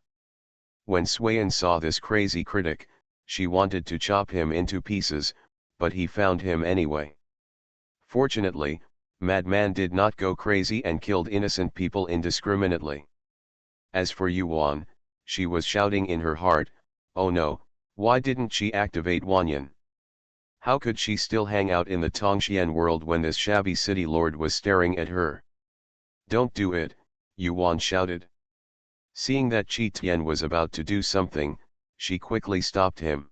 When Suiyan saw this crazy critic, she wanted to chop him into pieces, but he found him anyway. Fortunately, Madman did not go crazy and killed innocent people indiscriminately. As for Yuan, she was shouting in her heart, oh no, why didn't she activate Wanyan? How could she still hang out in the Tongxian world when this shabby city lord was staring at her? Don't do it, Yuan shouted. Seeing that Qi Tian was about to do something, she quickly stopped him.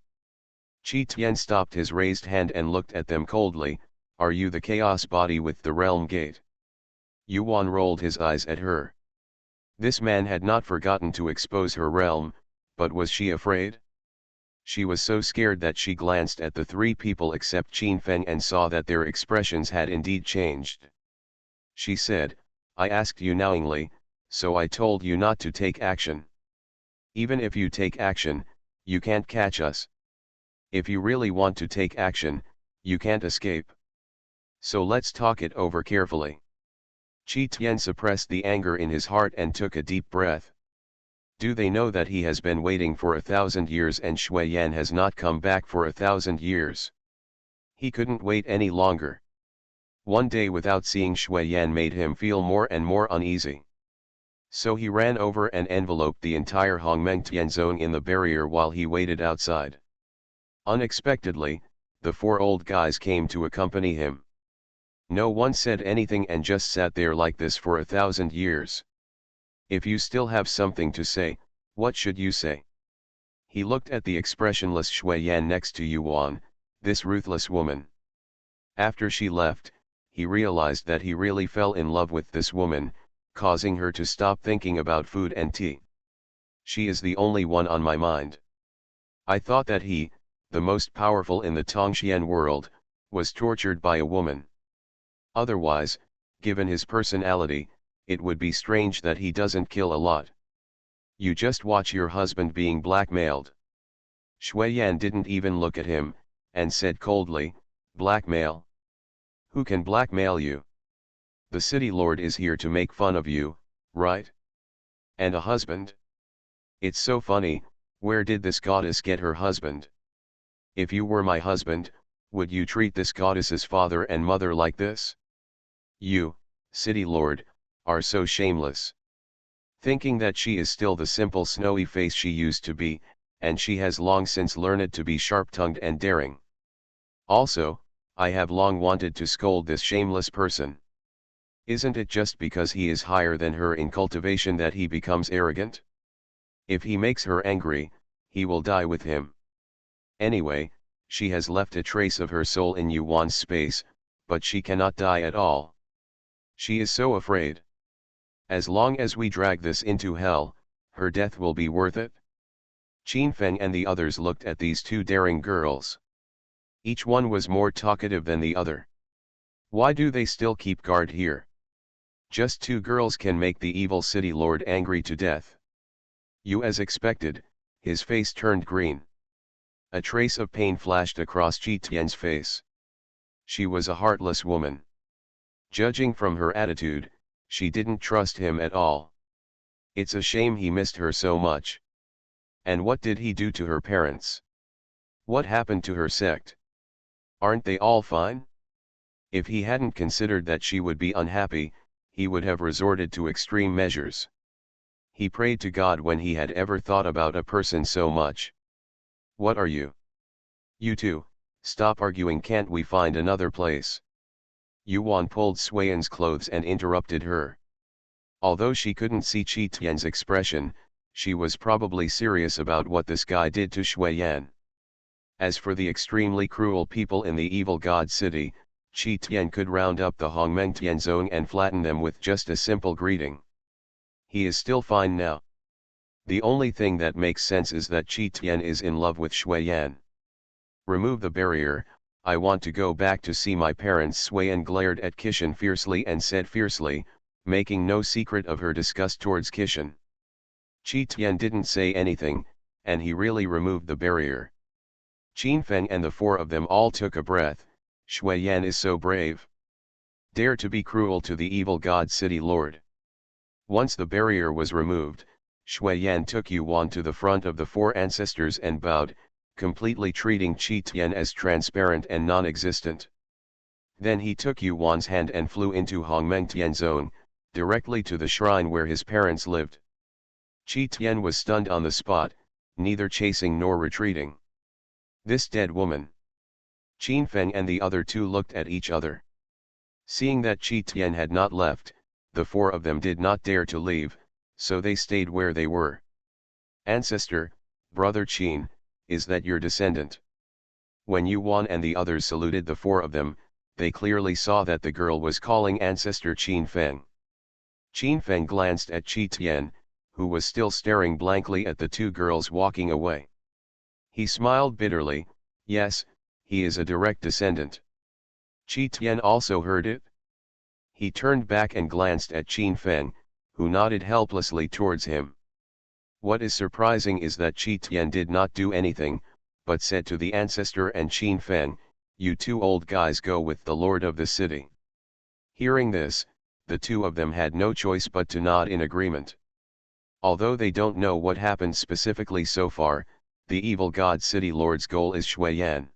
Qi Tian stopped his raised hand and looked at them coldly, are you the chaos body with the realm gate? Yuan rolled his eyes at her. This man had not forgotten to expose her realm, but was she afraid? She was so scared that she glanced at the 3 people except Qin Feng and saw that their expressions had indeed changed. She said, I asked you knowingly, so I told you not to take action. Even if you take action, you can't catch us. If you really want to take action, you can't escape. So let's talk it over carefully. Qi Tian suppressed the anger in his heart and took a deep breath. Do they know that he has been waiting for 1,000 years and Shui Yan has not come back for 1,000 years? He couldn't wait any longer. One day without seeing Shui Yan made him feel more and more uneasy. So he ran over and enveloped the entire Hongmengtian zone in the barrier while he waited outside. Unexpectedly, the 4 old guys came to accompany him. No one said anything and just sat there like this for 1,000 years. If you still have something to say, what should you say? He looked at the expressionless Shui Yan next to Yuan, this ruthless woman. After she left, he realized that he really fell in love with this woman, causing her to stop thinking about food and tea. She is the only one on my mind. I thought that he, the most powerful in the Tongxian world, was tortured by a woman. Otherwise, given his personality, it would be strange that he doesn't kill a lot. You just watch your husband being blackmailed. Shui Yan didn't even look at him, and said coldly, blackmail? Who can blackmail you? The city lord is here to make fun of you, right? And a husband? It's so funny, where did this goddess get her husband? If you were my husband, would you treat this goddess's father and mother like this? You, city lord, are so shameless. Thinking that she is still the simple snowy face she used to be, and she has long since learned to be sharp-tongued and daring. Also, I have long wanted to scold this shameless person. Isn't it just because he is higher than her in cultivation that he becomes arrogant? If he makes her angry, he will die with him. Anyway, she has left a trace of her soul in Yuan's space, but she cannot die at all. She is so afraid. As long as we drag this into hell, her death will be worth it. Qin Feng and the others looked at these two daring girls. Each one was more talkative than the other. Why do they still keep guard here? Just two girls can make the evil city lord angry to death. As expected, his face turned green. A trace of pain flashed across Qi Tian's face. She was a heartless woman. Judging from her attitude, she didn't trust him at all. It's a shame he missed her so much. And what did he do to her parents? What happened to her sect? Aren't they all fine? If he hadn't considered that she would be unhappy, he would have resorted to extreme measures. He prayed to God when he had ever thought about a person so much. What are you? You two, stop arguing, can't we find another place? Yuan pulled Suiyan's clothes and interrupted her. Although she couldn't see Qi Tian's expression, she was probably serious about what this guy did to Suiyan. As for the extremely cruel people in the evil god city, Qi Tian could round up the Hongmeng Tianzong and flatten them with just a simple greeting. He is still fine now. The only thing that makes sense is that Qi Tian is in love with Suiyan. Remove the barrier, I want to go back to see my parents. Suiyan glared at Kishan fiercely and said fiercely, making no secret of her disgust towards Kishan. Qi Tian didn't say anything, and he really removed the barrier. Qin Feng and the four of them all took a breath. Suiyan is so brave. Dare to be cruel to the evil god city lord. Once the barrier was removed, Suiyan took Yuan to the front of the four ancestors and bowed, completely treating Qi Tian as transparent and non-existent. Then he took Yuan's hand and flew into Hongmeng Tianzong, directly to the shrine where his parents lived. Qi Tian was stunned on the spot, neither chasing nor retreating. This dead woman. Qin Feng and the other two looked at each other. Seeing that Qi Tian had not left, the four of them did not dare to leave, so they stayed where they were. Ancestor, brother Qin, is that your descendant? When Yuan and the others saluted the four of them, they clearly saw that the girl was calling ancestor Qin Feng. Qin Feng glanced at Qi Tian, who was still staring blankly at the two girls walking away. He smiled bitterly, yes, he is a direct descendant. Qi Tian also heard it. He turned back and glanced at Qin Feng, who nodded helplessly towards him. What is surprising is that Qi Tian did not do anything, but said to the ancestor and Qin Feng, you two old guys go with the lord of the city. Hearing this, the two of them had no choice but to nod in agreement. Although they don't know what happened specifically so far, the evil god city lord's goal is Suiyan.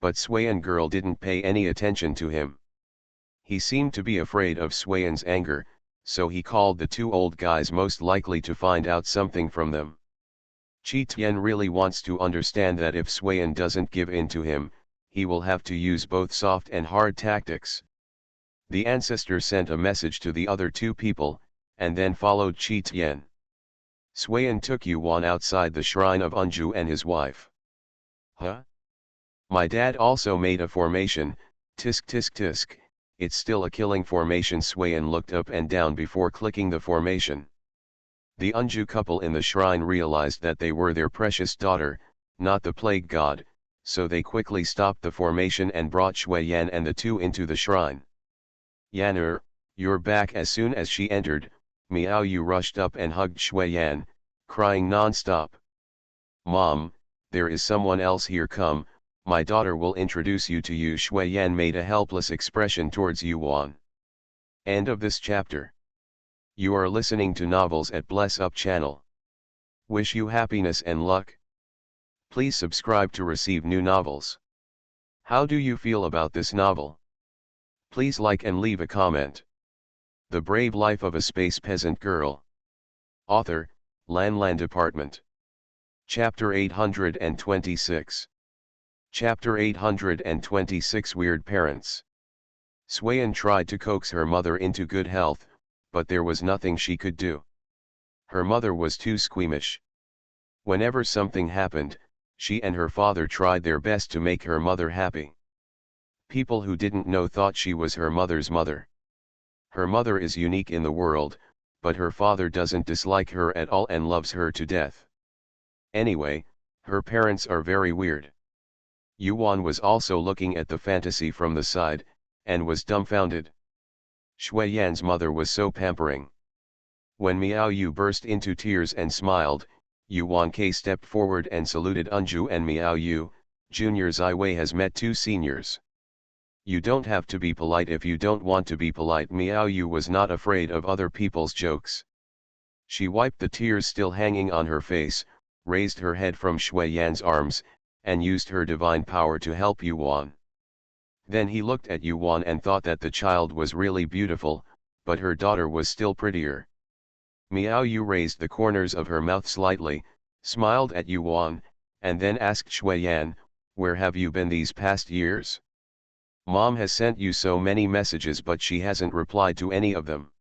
But Suiyan girl didn't pay any attention to him. He seemed to be afraid of Suiyan's anger, so he called the two old guys most likely to find out something from them. Qi Tian really wants to understand that if Suiyan doesn't give in to him, he will have to use both soft and hard tactics. The ancestor sent a message to the other two people, and then followed Qi Tian. Suiyan took Yuan outside the shrine of Unju and his wife. Huh? My dad also made a formation, tisk tisk tisk, it's still a killing formation. Suiyan looked up and down before clicking the formation. The Unju couple in the shrine realized that they were their precious daughter, not the plague god, so they quickly stopped the formation and brought Suiyan and the two into the shrine. Yan'er, you're back. As soon as she entered, Miao Yu rushed up and hugged Suiyan, crying non-stop. Mom, there is someone else here, come, my daughter will introduce you to you. Suiyan made a helpless expression towards Yuan. End of this chapter. You are listening to novels at Bless Up channel. Wish you happiness and luck. Please subscribe to receive new novels. How do you feel about this novel? Please like and leave a comment. The Brave Life of a Space Peasant Girl. Author, Lan Department. Chapter 826. Chapter 826 Weird Parents. Suiyan tried to coax her mother into good health, but there was nothing she could do. Her mother was too squeamish. Whenever something happened, she and her father tried their best to make her mother happy. People who didn't know thought she was her mother's mother. Her mother is unique in the world, but her father doesn't dislike her at all and loves her to death. Anyway, her parents are very weird. Yuan was also looking at the fantasy from the side, and was dumbfounded. Shui Yan's mother was so pampering. When Miao Yu burst into tears and smiled, Yuan Ke stepped forward and saluted Unju and Miao Yu. Junior Zai Wei has met two seniors. You don't have to be polite if you don't want to be polite. Miao Yu was not afraid of other people's jokes. She wiped the tears still hanging on her face, raised her head from Shui Yan's arms, and used her divine power to help Yuan. Then he looked at Yuan and thought that the child was really beautiful, but her daughter was still prettier. Miao Yu raised the corners of her mouth slightly, smiled at Yuan, and then asked Shui Yan, "Where have you been these past years? Mom has sent you so many messages but she hasn't replied to any of them."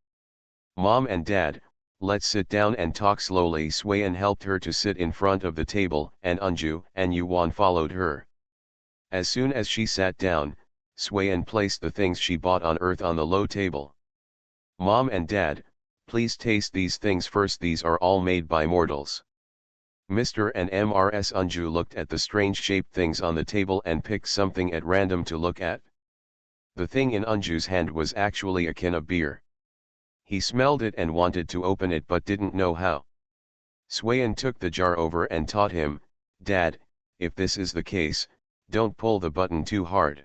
"Mom and Dad, let's sit down and talk slowly." Sui Yan helped her to sit in front of the table and Unju and Yuan followed her. As soon as she sat down, Sui Yan placed the things she bought on Earth on the low table. "Mom and Dad, please taste these things first. These are all made by mortals." Mr. and Mrs. Unju looked at the strange-shaped things on the table and picked something at random to look at. The thing in Unju's hand was actually a can of beer. He smelled it and wanted to open it but didn't know how. Sui Yan took the jar over and taught him, "Dad, if this is the case, don't pull the button too hard."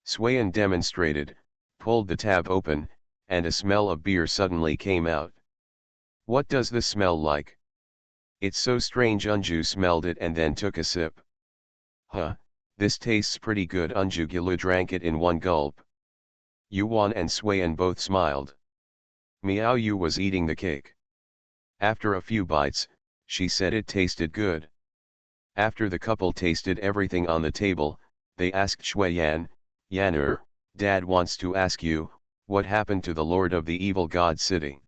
Sui Yan demonstrated, pulled the tab open, and a smell of beer suddenly came out. "What does this smell like? It's so strange." Unju smelled it and then took a sip. "Huh, this tastes pretty good." Unju Gilu drank it in one gulp. Yuan and Sui Yan both smiled. Miao Yu was eating the cake. After a few bites, she said it tasted good. After the couple tasted everything on the table, they asked Shui Yan, "Yaner, Dad wants to ask you, what happened to the Lord of the Evil God City?"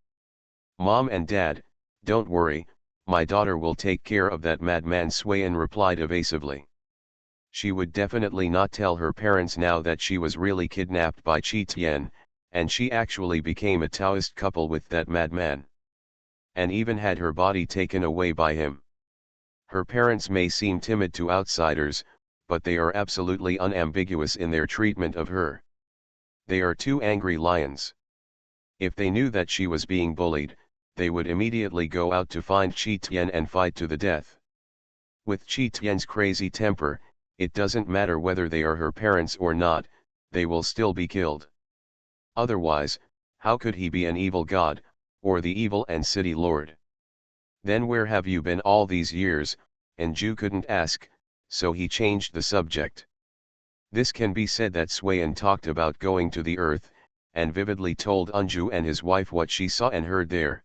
"Mom and Dad, don't worry, my daughter will take care of that madman," Sui Yan replied evasively. She would definitely not tell her parents now that she was really kidnapped by Qi Tian, and she actually became a Taoist couple with that madman. And even had her body taken away by him. Her parents may seem timid to outsiders, but they are absolutely unambiguous in their treatment of her. They are two angry lions. If they knew that she was being bullied, they would immediately go out to find Qi Tian and fight to the death. With Qi Tian's crazy temper, it doesn't matter whether they are her parents or not, they will still be killed. Otherwise, how could he be an evil god, or the evil and city lord? "Then where have you been all these years?" Anju couldn't ask, so he changed the subject. This can be said that Sui Yan talked about going to the earth, and vividly told Unju and his wife what she saw and heard there.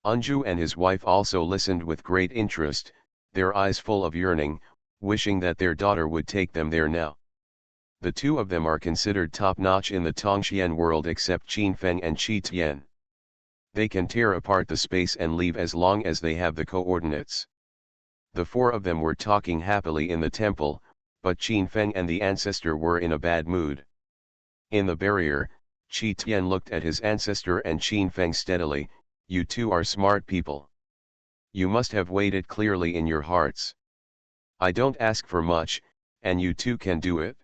Unju and his wife also listened with great interest, their eyes full of yearning, wishing that their daughter would take them there now. The two of them are considered top-notch in the Tongxian world except Qin Feng and Qi Tian. They can tear apart the space and leave as long as they have the coordinates. The four of them were talking happily in the temple, but Qin Feng and the ancestor were in a bad mood. In the barrier, Qi Tian looked at his ancestor and Qin Feng steadily, "You two are smart people. You must have weighed it clearly in your hearts. I don't ask for much, and you two can do it."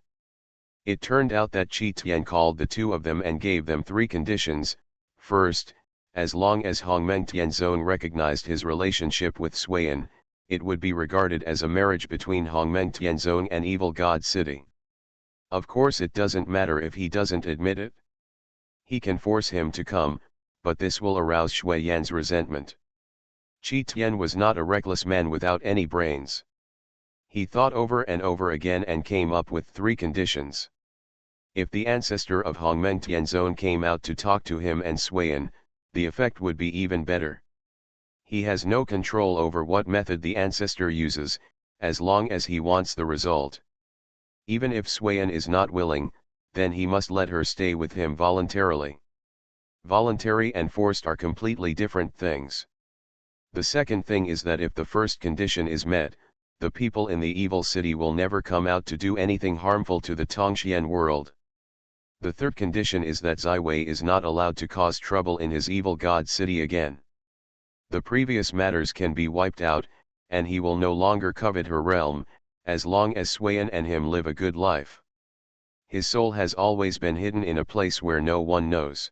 It turned out that Qi Tian called the two of them and gave them three conditions. First, as long as Hongmeng Tianzong recognized his relationship with Sui Yan, it would be regarded as a marriage between Hongmeng Tianzong and Evil God City. Of course it doesn't matter if he doesn't admit it. He can force him to come, but this will arouse Shui Yan's resentment. Qi Tian was not a reckless man without any brains. He thought over and over again and came up with three conditions. If the ancestor of Hongmeng Tianzong came out to talk to him and Sui Yan, the effect would be even better. He has no control over what method the ancestor uses, as long as he wants the result. Even if Sui Yan is not willing, then he must let her stay with him voluntarily. Voluntary and forced are completely different things. The second thing is that if the first condition is met, the people in the evil city will never come out to do anything harmful to the Tongxian world. The third condition is that Zai Wei is not allowed to cause trouble in his evil god city again. The previous matters can be wiped out, and he will no longer covet her realm, as long as Suiyan and him live a good life. His soul has always been hidden in a place where no one knows.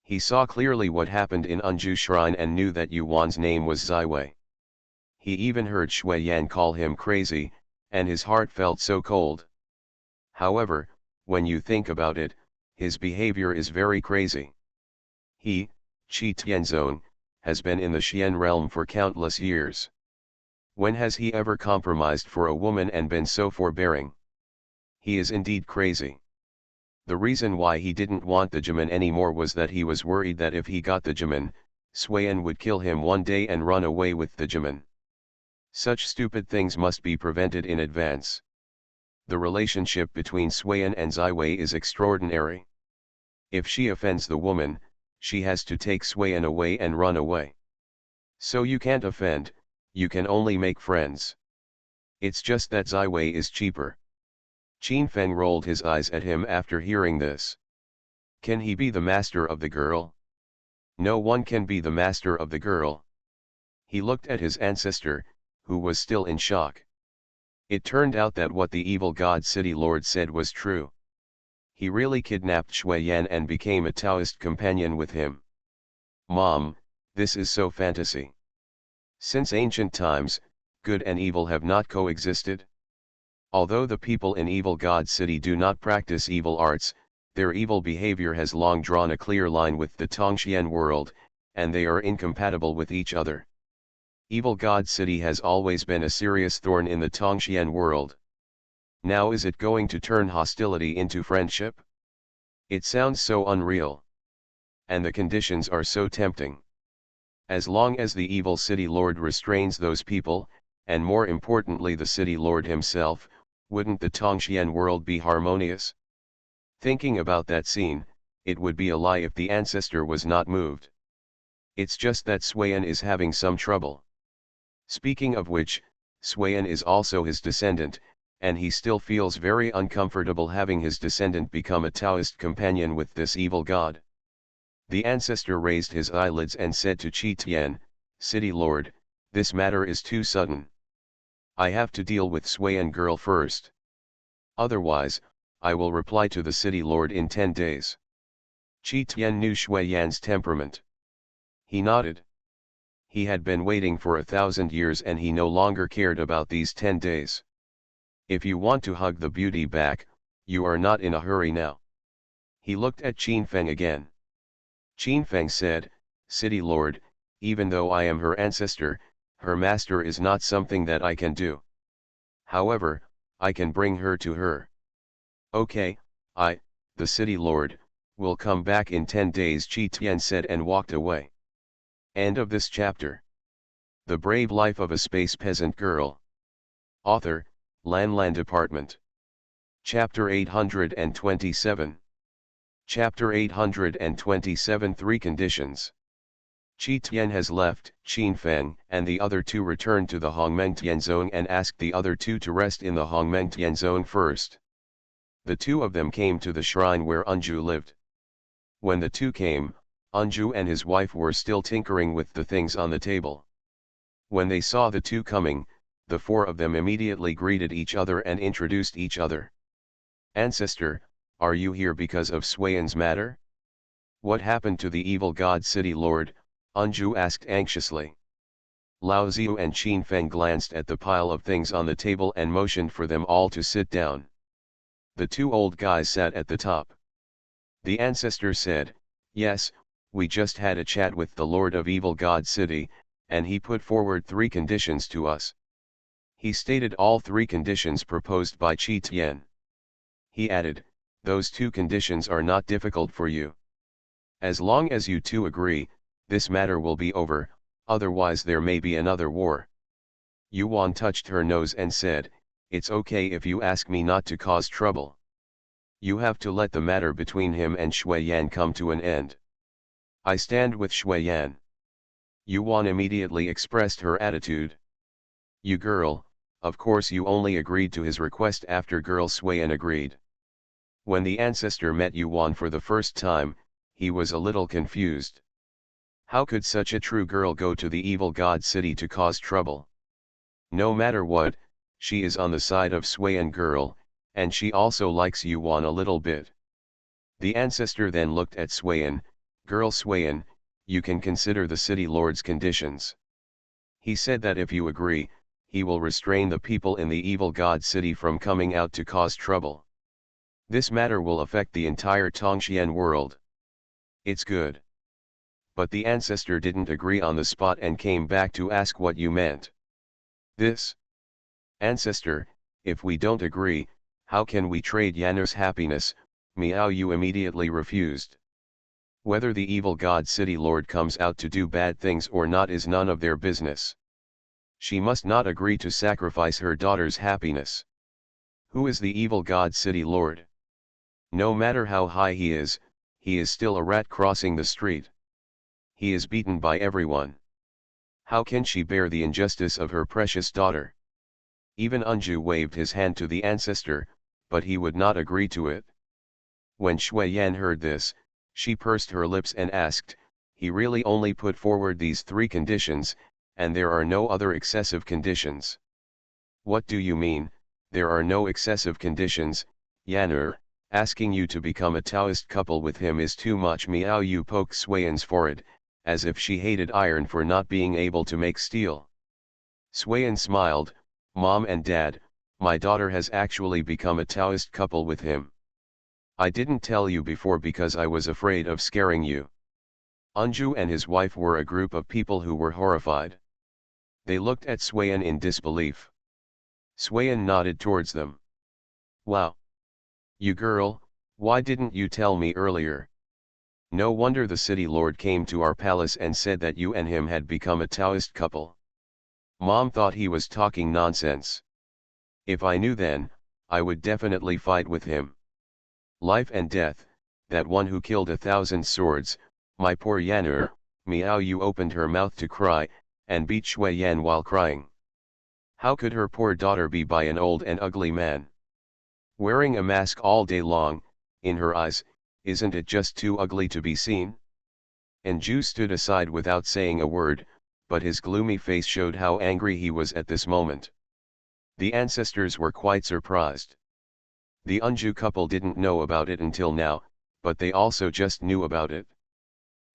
He saw clearly what happened in Anju Shrine and knew that Yuan's name was Zai Wei. He even heard Shui Yan call him crazy, and his heart felt so cold. However, when you think about it, his behavior is very crazy. He, Qi Tianzong, has been in the Xian realm for countless years. When has he ever compromised for a woman and been so forbearing? He is indeed crazy. The reason why he didn't want the Jimin anymore was that he was worried that if he got the Jimin, Suiyan would kill him one day and run away with the Jimin. Such stupid things must be prevented in advance. The relationship between Suiyan and Zai Wei is extraordinary. If she offends the woman, she has to take Suiyan away and run away. So you can't offend, you can only make friends. It's just that Zai Wei is cheaper. Qin Feng rolled his eyes at him after hearing this. Can he be the master of the girl? No one can be the master of the girl. He looked at his ancestor, who was still in shock. It turned out that what the evil god city lord said was true. He really kidnapped Shui Yan and became a Taoist companion with him. Mom, this is so fantasy. Since ancient times, good and evil have not coexisted. Although the people in Evil God City do not practice evil arts, their evil behavior has long drawn a clear line with the Tongxian world, and they are incompatible with each other. Evil God City has always been a serious thorn in the Tongxian world. Now is it going to turn hostility into friendship? It sounds so unreal. And the conditions are so tempting. As long as the evil city lord restrains those people, and more importantly the city lord himself, wouldn't the Tongxian world be harmonious? Thinking about that scene, it would be a lie if the ancestor was not moved. It's just that Suiyan is having some trouble. Speaking of which, Suiyan is also his descendant, and he still feels very uncomfortable having his descendant become a Taoist companion with this evil god. The ancestor raised his eyelids and said to Qi Tian, City Lord, this matter is too sudden. I have to deal with Suiyan girl first. Otherwise, I will reply to the city lord in 10 days. Qi Tian knew Shui Yan's temperament. He nodded. He had been waiting for 1,000 years and he no longer cared about these 10 days. If you want to hug the beauty back, you are not in a hurry now. He looked at Qin Feng again. Qin Feng said, City Lord, even though I am her ancestor, her master is not something that I can do. However, I can bring her to her. Okay, the City Lord, will come back in 10 days, Qi Tian said and walked away. End of this chapter. The Brave Life of a Space Peasant Girl. Author, Lan Department. Chapter 827. Chapter 827 Three Conditions. Qi Tian has left, Qin Feng and the other two returned to the Hongmeng Tianzong and asked the other two to rest in the Hongmeng Tianzong first. The two of them came to the shrine where Anju lived. When the two came, Anju and his wife were still tinkering with the things on the table. When they saw the two coming, the four of them immediately greeted each other and introduced each other. Ancestor, are you here because of Suiyan's matter? What happened to the evil god city lord? Anju asked anxiously. Lao Ziyu and Qin Feng glanced at the pile of things on the table and motioned for them all to sit down. The two old guys sat at the top. The ancestor said, yes, we just had a chat with the Lord of Evil God City, and he put forward 3 conditions to us. He stated all 3 conditions proposed by Qi Tian. He added, those 2 conditions are not difficult for you. As long as you two agree, this matter will be over, otherwise there may be another war. Yuan touched her nose and said, it's okay if you ask me not to cause trouble. You have to let the matter between him and Shui Yan come to an end. I stand with Shui Yan. Yuan immediately expressed her attitude. You girl, of course you only agreed to his request after girl Suiyan agreed. When the ancestor met Yuan for the first time, he was a little confused. How could such a true girl go to the evil god city to cause trouble? No matter what, she is on the side of Suiyan girl, and she also likes Yuan a little bit. The ancestor then looked at Suiyan, girl Suiyan, you can consider the city lord's conditions. He said that if you agree, he will restrain the people in the evil god city from coming out to cause trouble. This matter will affect the entire Tongxian world. It's good. But the ancestor didn't agree on the spot and came back to ask what you meant. This. Ancestor, if we don't agree, how can we trade Yanu's happiness? Miao Yu immediately refused. Whether the evil god city lord comes out to do bad things or not is none of their business. She must not agree to sacrifice her daughter's happiness. Who is the evil god city lord? No matter how high he is still a rat crossing the street. He is beaten by everyone. How can she bear the injustice of her precious daughter? Even Unju waved his hand to the ancestor, but he would not agree to it. When Shui Yan heard this, she pursed her lips and asked, he really only put forward these 3 conditions, and there are no other excessive conditions. What do you mean, there are no excessive conditions, Yan'er? Asking you to become a Taoist couple with him is too much. Miao Yu poked Suiyan's forehead, as if she hated iron for not being able to make steel. Suiyan smiled, Mom and Dad, my daughter has actually become a Taoist couple with him. I didn't tell you before because I was afraid of scaring you. Unju and his wife were a group of people who were horrified. They looked at Suiyan in disbelief. Suiyan nodded towards them. Wow! You girl, why didn't you tell me earlier? No wonder the city lord came to our palace and said that you and him had become a Taoist couple. Mom thought he was talking nonsense. If I knew then, I would definitely fight with him. Life and death, that one who killed 1,000 swords, my poor Yan'er. Miao Yu opened her mouth to cry, and beat Shui Yan while crying. How could her poor daughter be by an old and ugly man? Wearing a mask all day long, in her eyes, isn't it just too ugly to be seen? And Ju stood aside without saying a word, but his gloomy face showed how angry he was at this moment. The ancestors were quite surprised. The Unju couple didn't know about it until now, but they also just knew about it.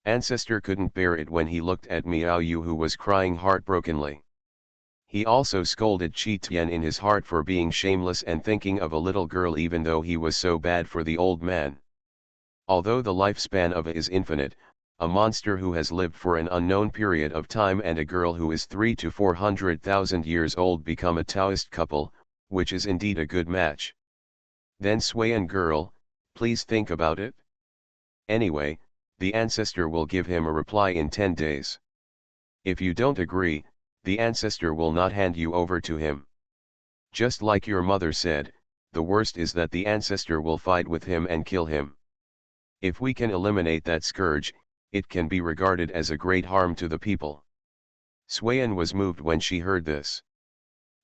Ancestor couldn't bear it when he looked at Miao Yu who was crying heartbrokenly. He also scolded Qi Tian in his heart for being shameless and thinking of a little girl even though he was so bad for the old man. Although the lifespan of a is infinite, a monster who has lived for an unknown period of time and a girl who is 300,000 to 400,000 years old become a Taoist couple, which is indeed a good match. Then Suiyan girl, please think about it. Anyway, the ancestor will give him a reply in 10 days. If you don't agree, the ancestor will not hand you over to him. Just like your mother said, the worst is that the ancestor will fight with him and kill him. If we can eliminate that scourge, it can be regarded as a great harm to the people. Suiyan was moved when she heard this.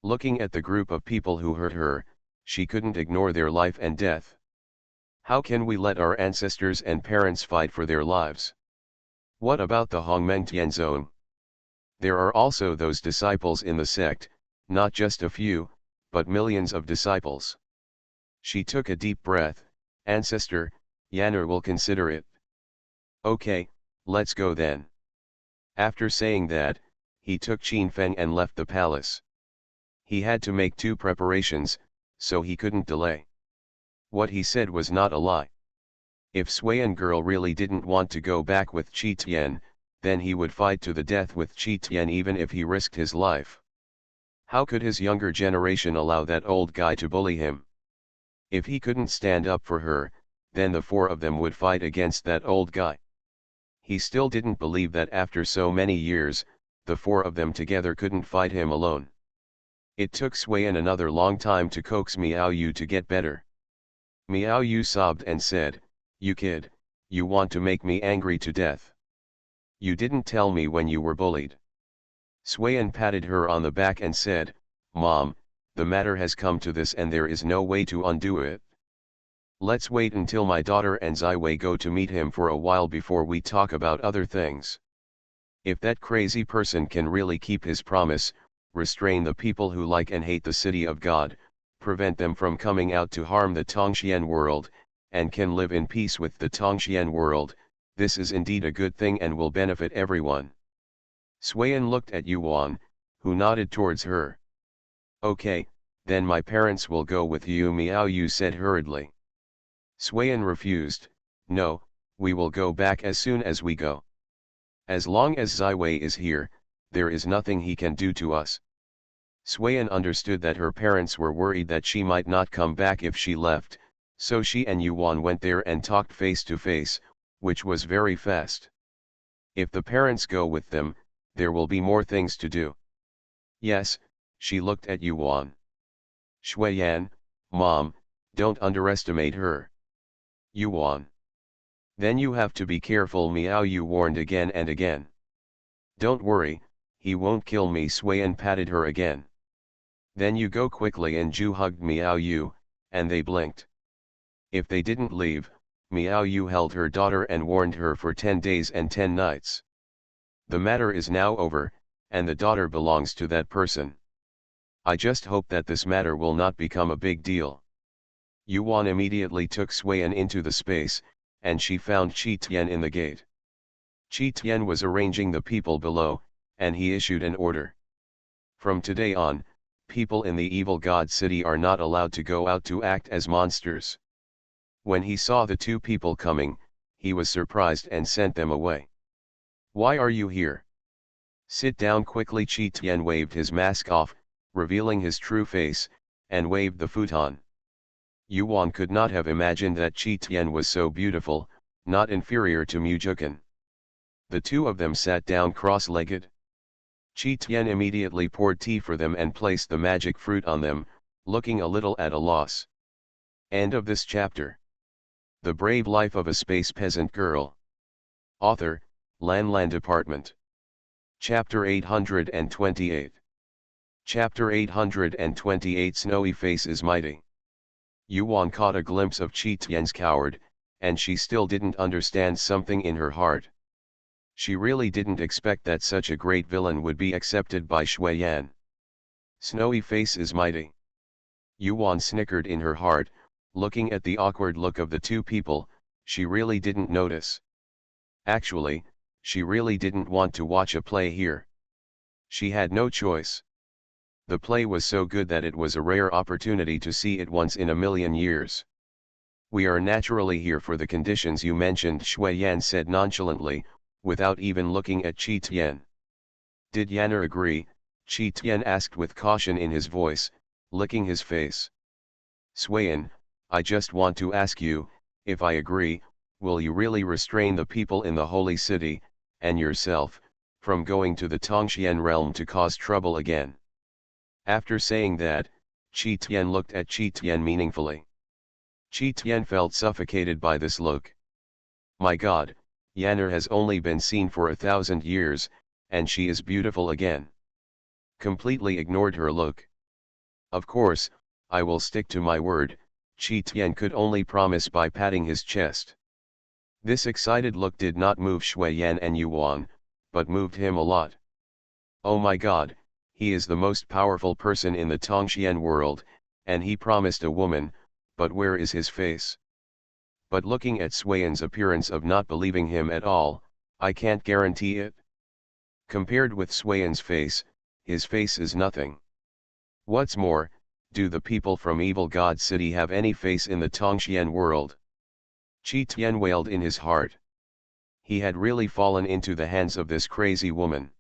Looking at the group of people who hurt her, she couldn't ignore their life and death. How can we let our ancestors and parents fight for their lives? What about the Hongmeng Tianzong? There are also those disciples in the sect, not just a few, but millions of disciples. She took a deep breath. Ancestor, Yan'er will consider it. Okay, let's go then. After saying that, he took Qin Feng and left the palace. He had to make 2 preparations, so he couldn't delay. What he said was not a lie. If Suiyan girl really didn't want to go back with Qi Tian, then he would fight to the death with Qi Tian even if he risked his life. How could his younger generation allow that old guy to bully him? If he couldn't stand up for her, then the 4 of them would fight against that old guy. He still didn't believe that after so many years, the 4 of them together couldn't fight him alone. It took Suiyan another long time to coax Miao Yu to get better. Miao Yu sobbed and said, "You kid, you want to make me angry to death. You didn't tell me when you were bullied. Swayan patted her on the back and said, Mom, the matter has come to this and there is no way to undo it. Let's wait until my daughter and Ziwei go to meet him for a while before we talk about other things. If that crazy person can really keep his promise, restrain the people who like and hate the city of God, prevent them from coming out to harm the Tongxian world, and can live in peace with the Tongxian world, this is indeed a good thing and will benefit everyone. Swayan looked at Yuan, who nodded towards her. Okay, then my parents will go with you, Miao Yu said hurriedly. Swayan refused, no, we will go back as soon as we go. As long as Ziwei is here, there is nothing he can do to us. Swayan understood that her parents were worried that she might not come back if she left, so she and Yuan went there and talked face to face, which was very fast. If the parents go with them, there will be more things to do. Yes, she looked at Yuan. Shuiyan, Mom, don't underestimate her. Yuan. Then you have to be careful, Miao Yu warned again and again. Don't worry, he won't kill me, Swayan patted her again. Then you go quickly, and Ju hugged Miao Yu, and they blinked. If they didn't leave, Miao Yu held her daughter and warned her for 10 days and 10 nights. The matter is now over, and the daughter belongs to that person. I just hope that this matter will not become a big deal. Yuan immediately took Swayan into the space, and she found Qi Tian in the gate. Qi Tian was arranging the people below, and he issued an order. From today on, people in the evil god city are not allowed to go out to act as monsters. When he saw the two people coming, he was surprised and sent them away. Why are you here? Sit down quickly. Qi Tian waved his mask off, revealing his true face, and waved the futon. Yuan could not have imagined that Qi Tian was so beautiful, not inferior to Mujukan. The two of them sat down cross-legged. Qi Tian immediately poured tea for them and placed the magic fruit on them, looking a little at a loss. End of this chapter. The Brave Life of a Space Peasant Girl. Author, Lan Department. Chapter 828. Chapter 828. Snowy Face is Mighty. Yuan caught a glimpse of Qi Tian's coward, and she still didn't understand something in her heart. She really didn't expect that such a great villain would be accepted by Shuiyan. Snowy Face is mighty. Yuan snickered in her heart, looking at the awkward look of the two people. She really didn't notice. Actually, she really didn't want to watch a play here. She had no choice. The play was so good that it was a rare opportunity to see it once in a million years. We are naturally here for the conditions you mentioned, Shuiyan said nonchalantly, without even looking at Qi Tian. Did Yanner agree? Qi Tian asked with caution in his voice, licking his face. Swayan, I just want to ask you, if I agree, will you really restrain the people in the holy city, and yourself, from going to the Tongxian realm to cause trouble again? After saying that, Qi Tian looked at Qi Tian meaningfully. Qi Tian felt suffocated by this look. My God, Yanner has only been seen for 1,000 years, and she is beautiful again. Completely ignored her look. Of course, I will stick to my word, Qi Tian could only promise by patting his chest. This excited look did not move Shuiyan and Yuan, but moved him a lot. Oh my God, he is the most powerful person in the Tongxian world, and he promised a woman, but where is his face? But looking at Swayan's appearance of not believing him at all, I can't guarantee it. Compared with Swayan's face, his face is nothing. What's more, do the people from Evil God City have any face in the Tongxian world? Qi Tian wailed in his heart. He had really fallen into the hands of this crazy woman.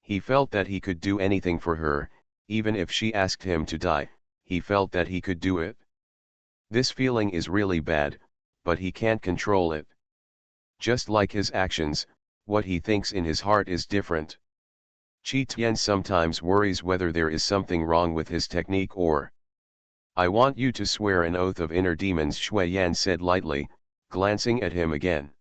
He felt that he could do anything for her, even if she asked him to die, he felt that he could do it. This feeling is really bad, but he can't control it. Just like his actions, what he thinks in his heart is different. Qi Tian sometimes worries whether there is something wrong with his technique or. I want you to swear an oath of inner demons, Shuiyan said lightly, glancing at him again.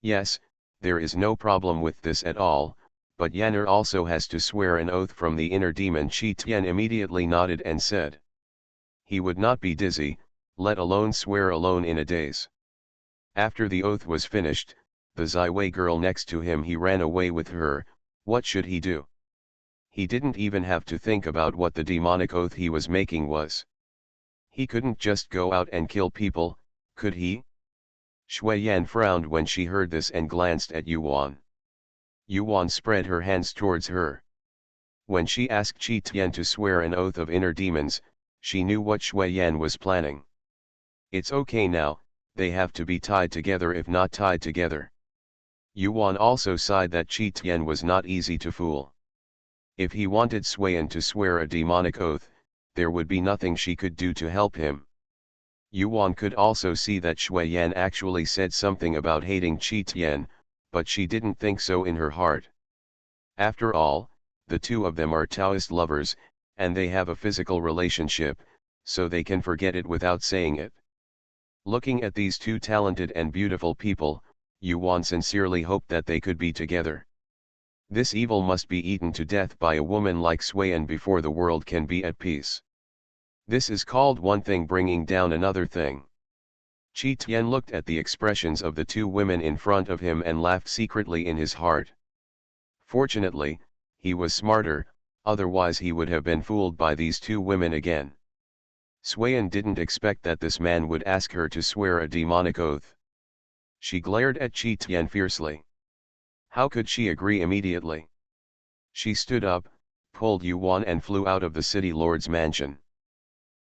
Yes, there is no problem with this at all, but Yanner also has to swear an oath from the inner demon. Chi Tian immediately nodded and said. He would not be dizzy, let alone swear alone in a daze. After the oath was finished, the Ziwei girl next to him, he ran away with her. What should he do? He didn't even have to think about what the demonic oath he was making was. He couldn't just go out and kill people, could he? Shui Yan frowned when she heard this and glanced at Yuan. Yuan spread her hands towards her. When she asked Qi Tian to swear an oath of inner demons, she knew what Shui Yan was planning. It's okay now, they have to be tied together if not tied together. Yuan also sighed that Qi Tian was not easy to fool. If he wanted Sui Yan to swear a demonic oath, there would be nothing she could do to help him. Yuan could also see that Shui Yan actually said something about hating Qi Tian, but she didn't think so in her heart. After all, the two of them are Taoist lovers, and they have a physical relationship, so they can forget it without saying it. Looking at these two talented and beautiful people, Yuan sincerely hoped that they could be together. This evil must be eaten to death by a woman like Sui Yan before the world can be at peace. This is called one thing bringing down another thing. Qi Tian looked at the expressions of the two women in front of him and laughed secretly in his heart. Fortunately, he was smarter, otherwise he would have been fooled by these two women again. Sui Yan didn't expect that this man would ask her to swear a demonic oath. She glared at Qi Tian fiercely. How could she agree immediately? She stood up, pulled Yuan and flew out of the city lord's mansion.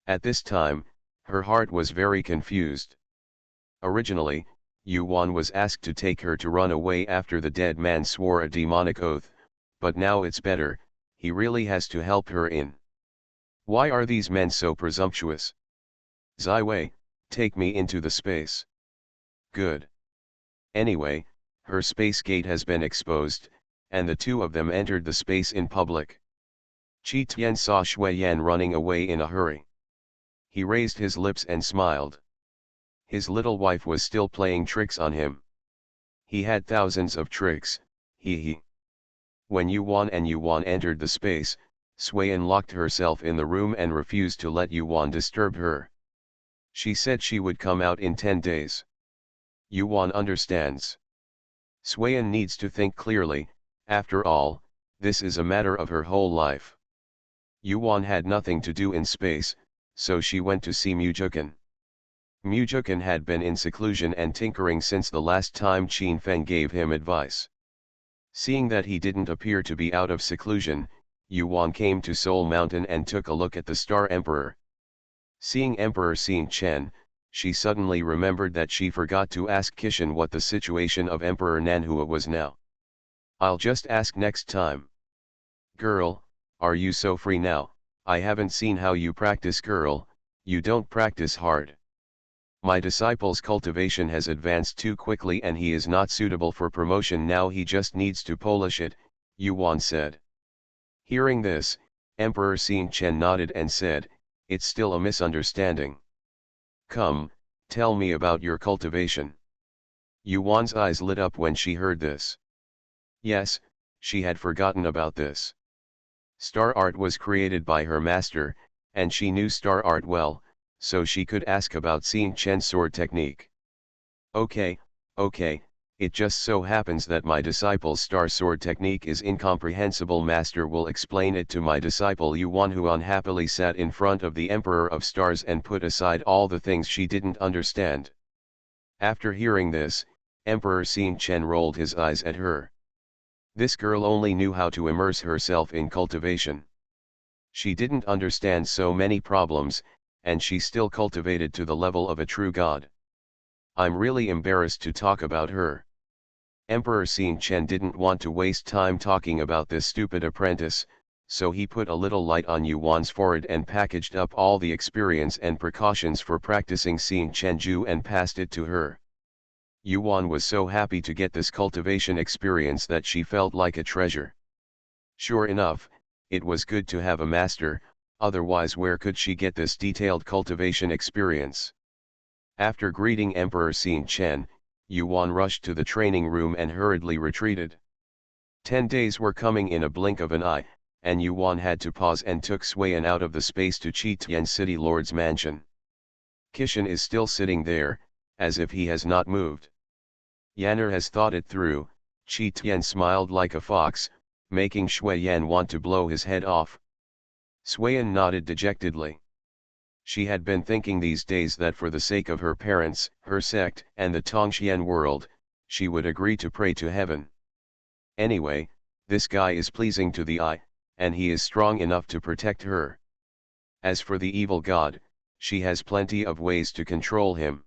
At this time, her heart was very confused. Originally, Yuan was asked to take her to run away after the dead man swore a demonic oath, but now it's better, he really has to help her in. Why are these men so presumptuous? Ziwei, take me into the space. Good. Anyway, her space gate has been exposed, and the two of them entered the space in public. Qi Tian saw Shui Yan running away in a hurry. He raised his lips and smiled. His little wife was still playing tricks on him. He had thousands of tricks, he. When Yuan entered the space, Sui Yan locked herself in the room and refused to let Yuan disturb her. She said she would come out in 10 days. Yuan understands. Sui Yan needs to think clearly, after all, this is a matter of her whole life. Yuan had nothing to do in space, so she went to see Mujukan. Mujukan had been in seclusion and tinkering since the last time Qin Feng gave him advice. Seeing that he didn't appear to be out of seclusion, Yuan came to Soul Mountain and took a look at the Star Emperor. Seeing Emperor Xing Chen, she suddenly remembered that she forgot to ask Kishan what the situation of Emperor Nanhua was now. I'll just ask next time. Girl, are you so free now? I haven't seen how you practice. Girl, you don't practice hard. My disciple's cultivation has advanced too quickly and he is not suitable for promotion now, he just needs to polish it, Yuan said. Hearing this, Emperor Xing Chen nodded and said, it's still a misunderstanding. Come, tell me about your cultivation. Yuan's eyes lit up when she heard this. Yes, she had forgotten about this. Star art was created by her master, and she knew star art well, so she could ask about Xing Chen's sword technique. Okay, it just so happens that my disciple's star sword technique is incomprehensible. Master will explain it to my disciple. Yuan, who unhappily sat in front of the Emperor of Stars and put aside all the things she didn't understand. After hearing this, Emperor Xing Chen rolled his eyes at her. This girl only knew how to immerse herself in cultivation. She didn't understand so many problems, and she still cultivated to the level of a true god. I'm really embarrassed to talk about her. Emperor Xing Chen didn't want to waste time talking about this stupid apprentice, so he put a little light on Yuan's forehead and packaged up all the experience and precautions for practicing Xing Chenju and passed it to her. Yuan was so happy to get this cultivation experience that she felt like a treasure. Sure enough, it was good to have a master, otherwise where could she get this detailed cultivation experience? After greeting Emperor Xing Chen, Yuan rushed to the training room and hurriedly retreated. 10 days were coming in a blink of an eye, and Yuan had to pause and took Suiyan out of the space to Qi Tian City Lord's mansion. Kishan is still sitting there, as if he has not moved. Yanner has thought it through. Qi Tian smiled like a fox, making Shui Yan want to blow his head off. Suiyan nodded dejectedly. She had been thinking these days that for the sake of her parents, her sect, and the Tongxian world, she would agree to pray to heaven. Anyway, this guy is pleasing to the eye, and he is strong enough to protect her. As for the evil god, she has plenty of ways to control him.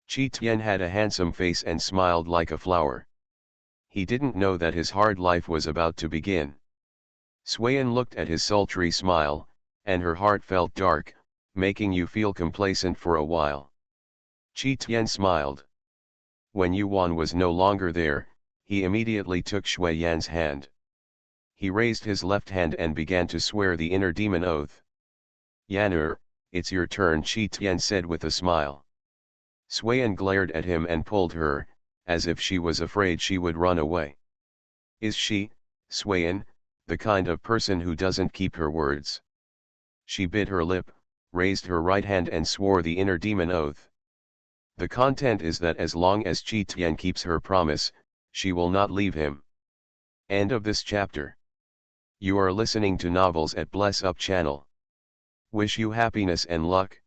Qi Tian had a handsome face and smiled like a flower. He didn't know that his hard life was about to begin. Suiyan looked at his sultry smile, and her heart felt dark, making you feel complacent for a while. Qi Tian smiled. When Yuan was no longer there, he immediately took Shui Yan's hand. He raised his left hand and began to swear the inner demon oath. Yanner, it's your turn, Qi Tian said with a smile. Suiyan glared at him and pulled her, as if she was afraid she would run away. Is she, Suiyan, the kind of person who doesn't keep her words? She bit her lip, raised her right hand and swore the inner demon oath. The content is that as long as Qi Tian keeps her promise, she will not leave him. End of this chapter. You are listening to Novels at Bless Up channel. Wish you happiness and luck.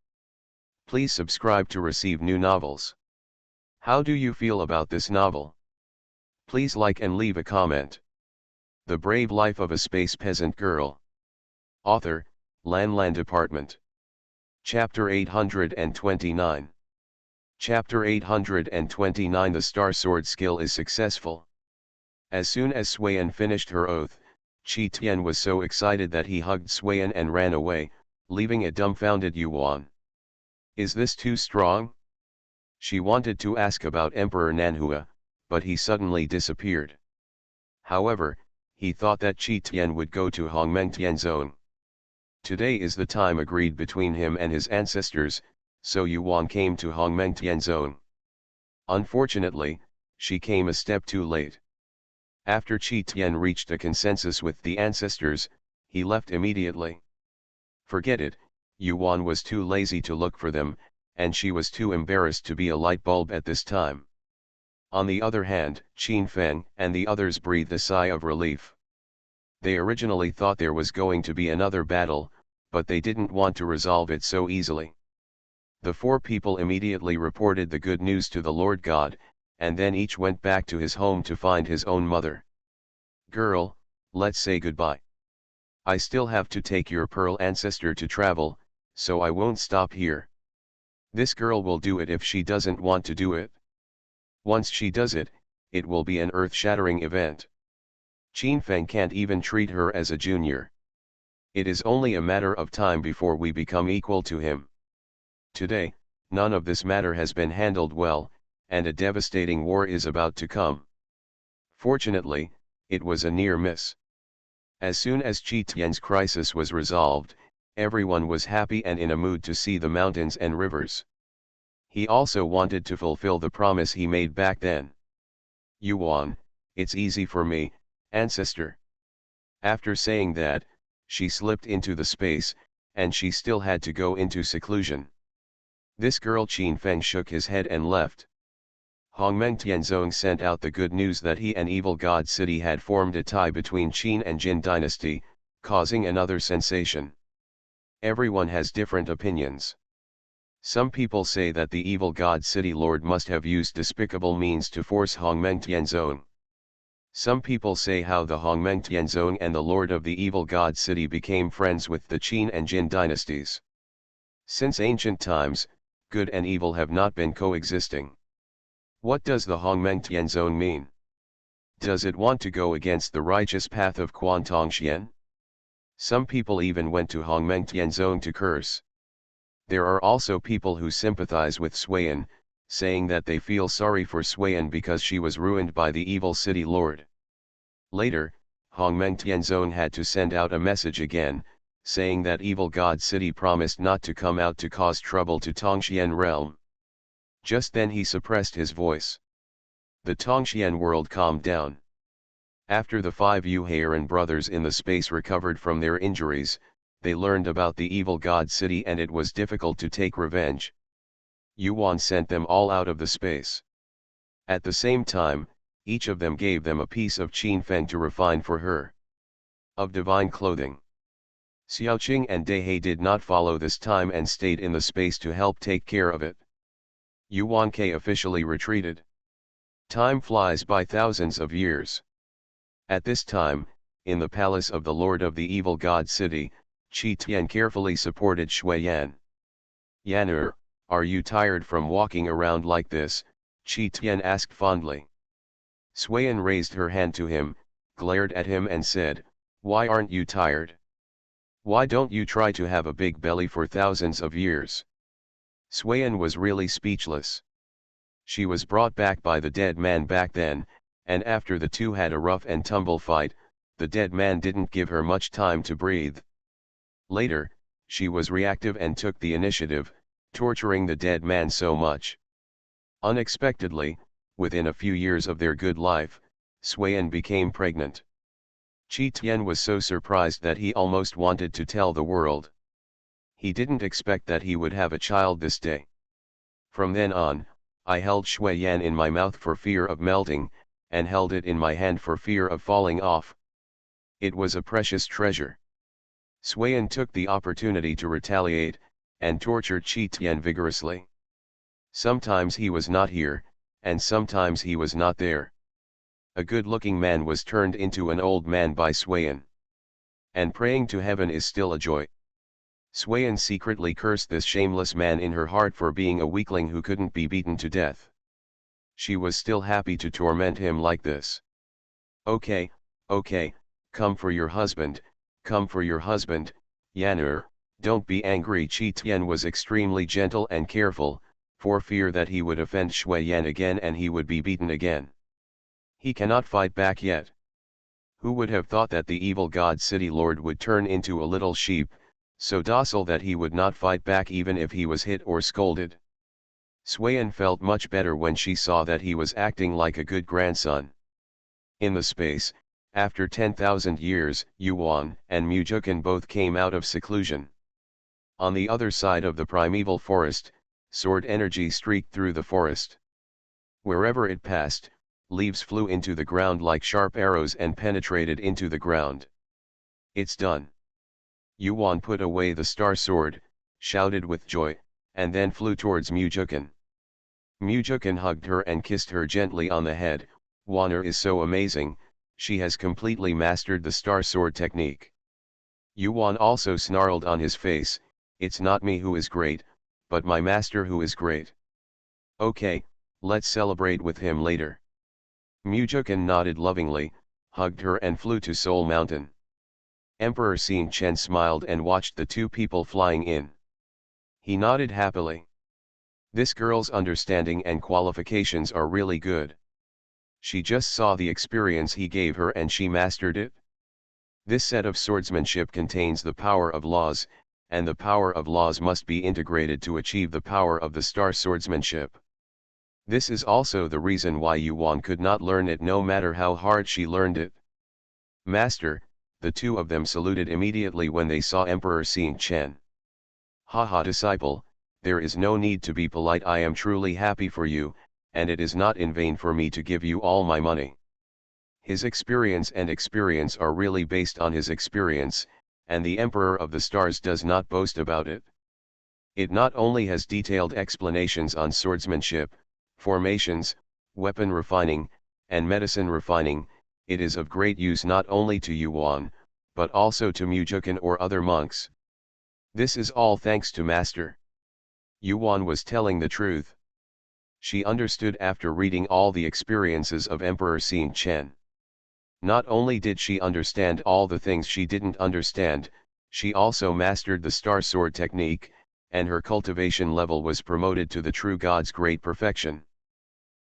Please subscribe to receive new novels. How do you feel about this novel? Please like and leave a comment. The Brave Life of a Space Peasant Girl. Author, Lan Department. Chapter 829. Chapter 829. The Star Sword skill is successful. As soon as Suiyan finished her oath, Qi Tian was so excited that he hugged Suiyan and ran away, leaving a dumbfounded Yuan. Is this too strong? She wanted to ask about Emperor Nanhua, but he suddenly disappeared. However, he thought that Qi Tian would go to Hongmeng Zone. Today is the time agreed between him and his ancestors, so Yuan came to Hongmeng Zone. Unfortunately, she came a step too late. After Qi Tian reached a consensus with the ancestors, he left immediately. Forget it, Yuan was too lazy to look for them, and she was too embarrassed to be a light bulb at this time. On the other hand, Qin Feng and the others breathed a sigh of relief. They originally thought there was going to be another battle, but they didn't want to resolve it so easily. The four people immediately reported the good news to the Lord God, and then each went back to his home to find his own mother. Girl, let's say goodbye. I still have to take your pearl ancestor to travel, so I won't stop here. This girl will do it if she doesn't want to do it. Once she does it, it will be an earth-shattering event. Qin Feng can't even treat her as a junior. It is only a matter of time before we become equal to him. Today, none of this matter has been handled well, and a devastating war is about to come. Fortunately, it was a near miss. As soon as Qi Tian's crisis was resolved, everyone was happy and in a mood to see the mountains and rivers. He also wanted to fulfill the promise he made back then. Yuan, it's easy for me, ancestor. After saying that, she slipped into the space, and she still had to go into seclusion. This girl. Qin Feng shook his head and left. Hongmeng Tianzong sent out the good news that he and Evil God City had formed a tie between Qin and Jin dynasty, causing another sensation. Everyone has different opinions. Some people say that the Evil God City Lord must have used despicable means to force Hongmeng Tianzong. Some people say how the Hongmeng Tianzong and the Lord of the Evil God City became friends with the Qin and Jin dynasties. Since ancient times, good and evil have not been coexisting. What does the Hongmeng Tianzong mean? Does it want to go against the righteous path of Quan Tongxian? Some people even went to Hongmeng Tianzong to curse. There are also people who sympathize with Suiyan, saying that they feel sorry for Suiyan because she was ruined by the evil city lord. Later, Hongmeng Tianzong had to send out a message again, saying that Evil God City promised not to come out to cause trouble to Tongxian realm. Just then he suppressed his voice. The Tongxian world calmed down. After the 5 Yuhairan brothers in the space recovered from their injuries, they learned about the evil god city and it was difficult to take revenge. Yuan sent them all out of the space. At the same time, each of them gave them a piece of Qinfeng to refine for her. Of divine clothing. Xiaoqing and Dehe did not follow this time and stayed in the space to help take care of it. Yuan Ke officially retreated. Time flies by thousands of years. At this time, in the palace of the Lord of the Evil God City, Qi Tian carefully supported Shui Yan. Yan'er, are you tired from walking around like this? Qi Tian asked fondly. Sui Yan raised her hand to him, glared at him and said, why aren't you tired? Why don't you try to have a big belly for thousands of years? Sui Yan was really speechless. She was brought back by the dead man back then, and after the two had a rough and tumble fight, the dead man didn't give her much time to breathe. Later, she was reactive and took the initiative, torturing the dead man so much. Unexpectedly, within a few years of their good life, Sui Yan became pregnant. Qi Tian was so surprised that he almost wanted to tell the world. He didn't expect that he would have a child this day. From then on, I held Shui Yan in my mouth for fear of melting, and held it in my hand for fear of falling off. It was a precious treasure. Sui Yan took the opportunity to retaliate, and tortured Qi Tian vigorously. Sometimes he was not here, and sometimes he was not there. A good-looking man was turned into an old man by Sui Yan. And praying to heaven is still a joy. Sui Yan secretly cursed this shameless man in her heart for being a weakling who couldn't be beaten to death. She was still happy to torment him like this. Okay, come for your husband, Yan'er, don't be angry. Qi Tian was extremely gentle and careful, for fear that he would offend Shui Yan again and he would be beaten again. He cannot fight back yet. Who would have thought that the evil god city lord would turn into a little sheep, so docile that he would not fight back even if he was hit or scolded. Sui Yan felt much better when she saw that he was acting like a good grandson. In the space, after 10,000 years, Yuan and Mujukan both came out of seclusion. On the other side of the primeval forest, sword energy streaked through the forest. Wherever it passed, leaves flew into the ground like sharp arrows and penetrated into the ground. It's done. Yuan put away the star sword, shouted with joy, and then flew towards Mujukan. Mujukan hugged her and kissed her gently on the head. Wan'er is so amazing, she has completely mastered the star sword technique. Yuan also snarled on his face, it's not me who is great, but my master who is great. Okay, let's celebrate with him later. Mujukan nodded lovingly, hugged her and flew to Soul Mountain. Emperor Xing Chen smiled and watched the two people flying in. He nodded happily. This girl's understanding and qualifications are really good. She just saw the experience he gave her and she mastered it. This set of swordsmanship contains the power of laws, and the power of laws must be integrated to achieve the power of the star swordsmanship. This is also the reason why Yuan could not learn it no matter how hard she learned it. Master, the two of them saluted immediately when they saw Emperor Xing Chen. Haha disciple, there is no need to be polite. I am truly happy for you, and it is not in vain for me to give you all my money. His experience are really based on his experience, and the Emperor of the Stars does not boast about it. It not only has detailed explanations on swordsmanship, formations, weapon refining, and medicine refining, it is of great use not only to Yuan, but also to Mujukan or other monks. This is all thanks to Master. Yuan was telling the truth. She understood after reading all the experiences of Emperor Xing Chen. Not only did she understand all the things she didn't understand, she also mastered the star sword technique, and her cultivation level was promoted to the true God's great perfection.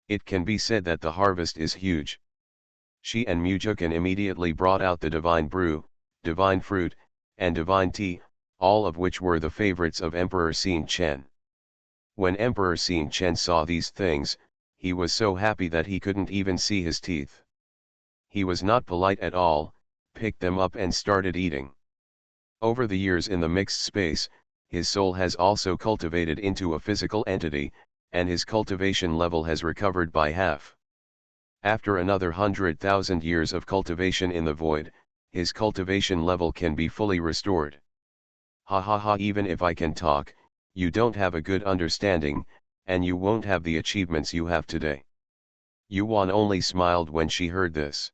It can be said that the harvest is huge. She and Mujukan immediately brought out the divine brew, divine fruit, and divine tea, all of which were the favorites of Emperor Xing Chen. When Emperor Xing Chen saw these things, he was so happy that he couldn't even see his teeth. He was not polite at all, picked them up and started eating. Over the years in the mixed space, his soul has also cultivated into a physical entity, and his cultivation level has recovered by half. After another 100,000 years of cultivation in the void, his cultivation level can be fully restored. Ha ha ha, even if I can talk, you don't have a good understanding, and you won't have the achievements you have today. Yuan only smiled when she heard this.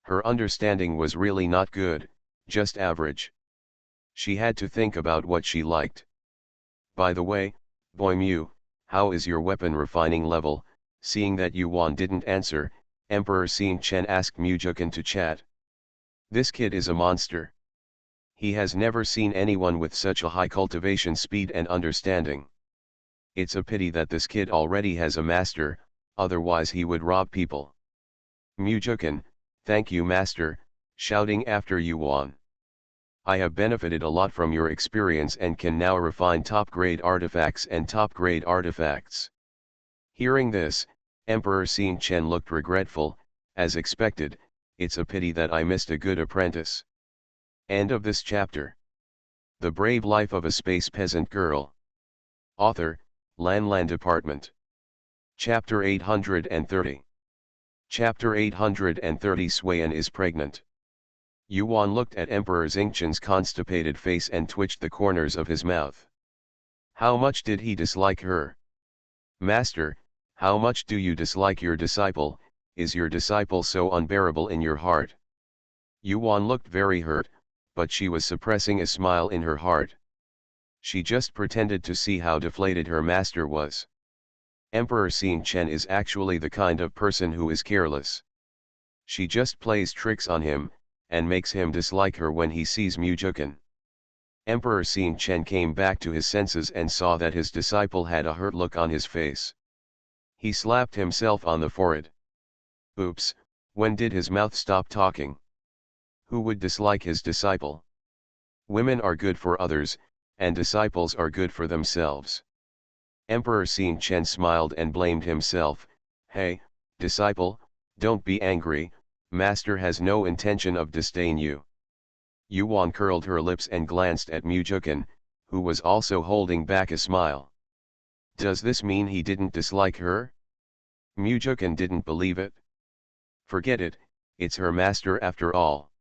Her understanding was really not good, just average. She had to think about what she liked. By the way, Boy Mu, how is your weapon refining level? Seeing that Yuan didn't answer, Emperor Xing Chen asked Mujukan to chat. This kid is a monster. He has never seen anyone with such a high cultivation speed and understanding. It's a pity that this kid already has a master, otherwise he would rob people. Mujukan, thank you master, shouting after Yuan. I have benefited a lot from your experience and can now refine top-grade artifacts and top-grade artifacts. Hearing this, Emperor Xing Chen looked regretful, as expected. It's a pity that I missed a good apprentice. End of this chapter. The Brave Life of a Space Peasant Girl. Author, Lan Department. Chapter 830. Chapter 830. Suiyan is pregnant. Yuan looked at Emperor Xingchen's constipated face and twitched the corners of his mouth. How much did he dislike her? Master, how much do you dislike your disciple? Is your disciple so unbearable in your heart? Yuan looked very hurt, but she was suppressing a smile in her heart. She just pretended to see how deflated her master was. Emperor Xing Chen is actually the kind of person who is careless. She just plays tricks on him, and makes him dislike her when he sees Mujukan. Emperor Xing Chen came back to his senses and saw that his disciple had a hurt look on his face. He slapped himself on the forehead. Oops, when did his mouth stop talking? Who would dislike his disciple? Women are good for others, and disciples are good for themselves. Emperor Xing Chen smiled and blamed himself. Hey, disciple, don't be angry, master has no intention of disdain you. Yuan curled her lips and glanced at Mujukan, who was also holding back a smile. Does this mean he didn't dislike her? Mujukan didn't believe it. Forget it, it's her master after all.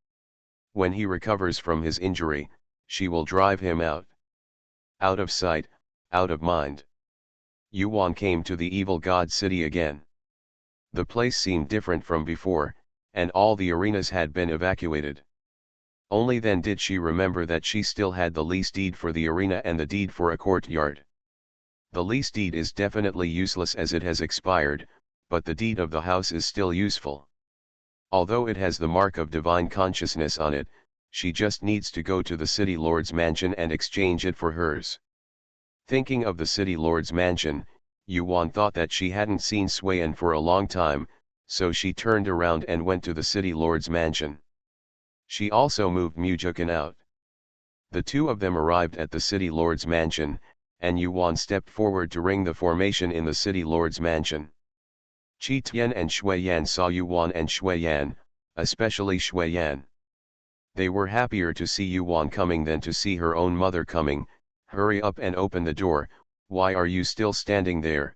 When he recovers from his injury, she will drive him out. Out of sight, out of mind. Yuan came to the evil god city again. The place seemed different from before, and all the arenas had been evacuated. Only then did she remember that she still had the lease deed for the arena and the deed for a courtyard. The lease deed is definitely useless as it has expired, but the deed of the house is still useful. Although it has the mark of divine consciousness on it, she just needs to go to the city lord's mansion and exchange it for hers. Thinking of the city lord's mansion, Yuan thought that she hadn't seen Suiyan for a long time, so she turned around and went to the city lord's mansion. She also moved Mujukan out. The two of them arrived at the city lord's mansion, and Yuan stepped forward to ring the formation in the city lord's mansion. Qi Tian and Shui Yan saw Yuan and Shui Yan, especially Shui Yan. They were happier to see Yuan coming than to see her own mother coming. Hurry up and open the door, why are you still standing there?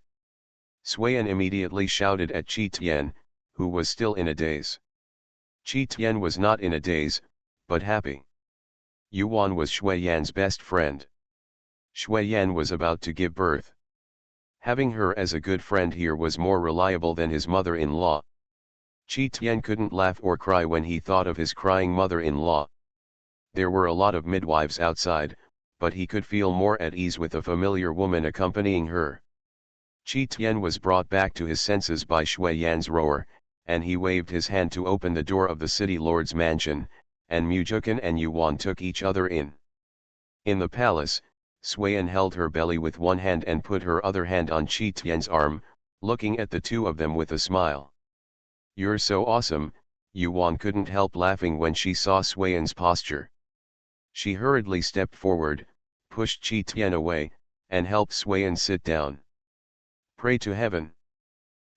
Suiyan immediately shouted at Qi Tian, who was still in a daze. Qi Tian was not in a daze, but happy. Yuan was Shui Yan's best friend. Shui Yan was about to give birth. Having her as a good friend here was more reliable than his mother-in-law. Qi Tian couldn't laugh or cry when he thought of his crying mother-in-law. There were a lot of midwives outside, but he could feel more at ease with a familiar woman accompanying her. Qi Tian was brought back to his senses by Shui Yan's roar, and he waved his hand to open the door of the city lord's mansion, and Mujukan and Yuan took each other in. In the palace, Suiyan held her belly with one hand and put her other hand on Qi Tian's arm, looking at the two of them with a smile. You're so awesome, Yuan couldn't help laughing when she saw Suiyan's posture. She hurriedly stepped forward, pushed Qi Tian away, and helped Suiyan sit down. Pray to heaven.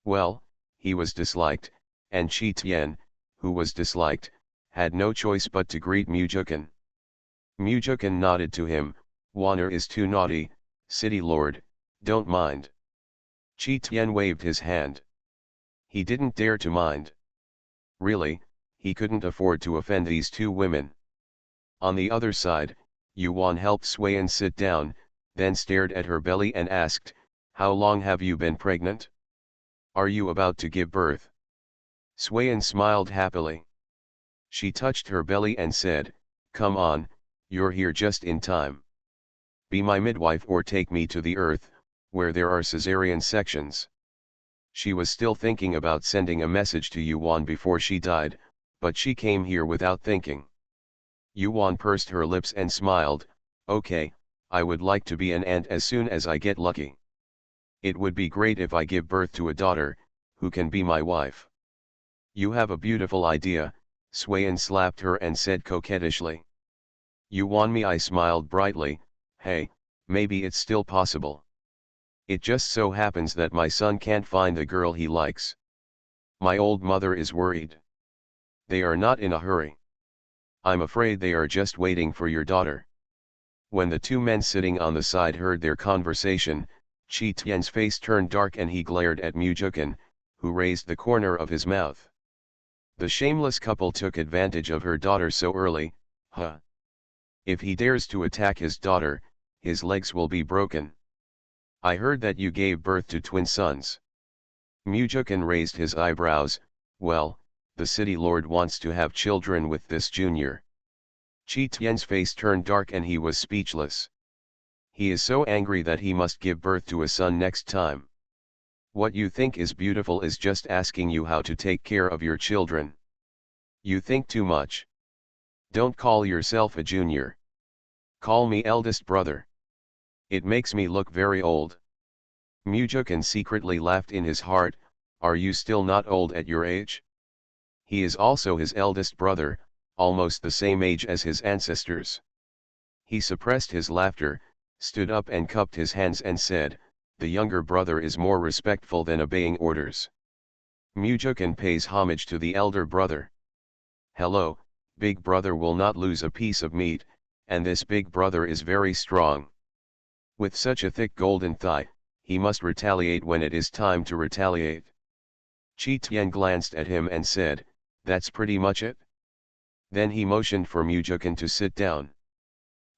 Well, he was disliked, and Chi Tian, who was disliked, had no choice but to greet Mujukan. Mujukan nodded to him. Wanner is too naughty, city lord, don't mind. Chi Tian waved his hand. He didn't dare to mind. Really, he couldn't afford to offend these two women. On the other side, Yuan helped Suian sit down, then stared at her belly and asked, "How long have you been pregnant? Are you about to give birth?" Suian smiled happily. She touched her belly and said, "Come on, you're here just in time. Be my midwife or take me to the earth, where there are cesarean sections." She was still thinking about sending a message to Yuan before she died, but she came here without thinking. Yuan pursed her lips and smiled, "Okay, I would like to be an ant as soon as I get lucky. It would be great if I give birth to a daughter, who can be my wife." "You have a beautiful idea," Suian slapped her and said coquettishly. "Yuan me," I smiled brightly, "Hey, maybe it's still possible. It just so happens that my son can't find the girl he likes. My old mother is worried. They are not in a hurry. I'm afraid they are just waiting for your daughter." When the two men sitting on the side heard their conversation, Chi Tian's face turned dark and he glared at Mujukan, who raised the corner of his mouth. The shameless couple took advantage of her daughter so early, huh? If he dares to attack his daughter, his legs will be broken. "I heard that you gave birth to twin sons." Mujukan raised his eyebrows. "Well, the city lord wants to have children with this junior." Chi Tian's face turned dark and he was speechless. He is so angry that he must give birth to a son next time. What you think is beautiful is just asking you how to take care of your children. You think too much. Don't call yourself a junior. Call me eldest brother. It makes me look very old." Mujukan secretly laughed in his heart. "Are you still not old at your age?" He is also his eldest brother, almost the same age as his ancestors. He suppressed his laughter, stood up and cupped his hands and said, "The younger brother is more respectful than obeying orders. Mujukan pays homage to the elder brother. Hello, big brother will not lose a piece of meat, and this big brother is very strong. With such a thick golden thigh, he must retaliate when it is time to retaliate." Chi Tian glanced at him and said, "That's pretty much it?" Then he motioned for Mujukan to sit down.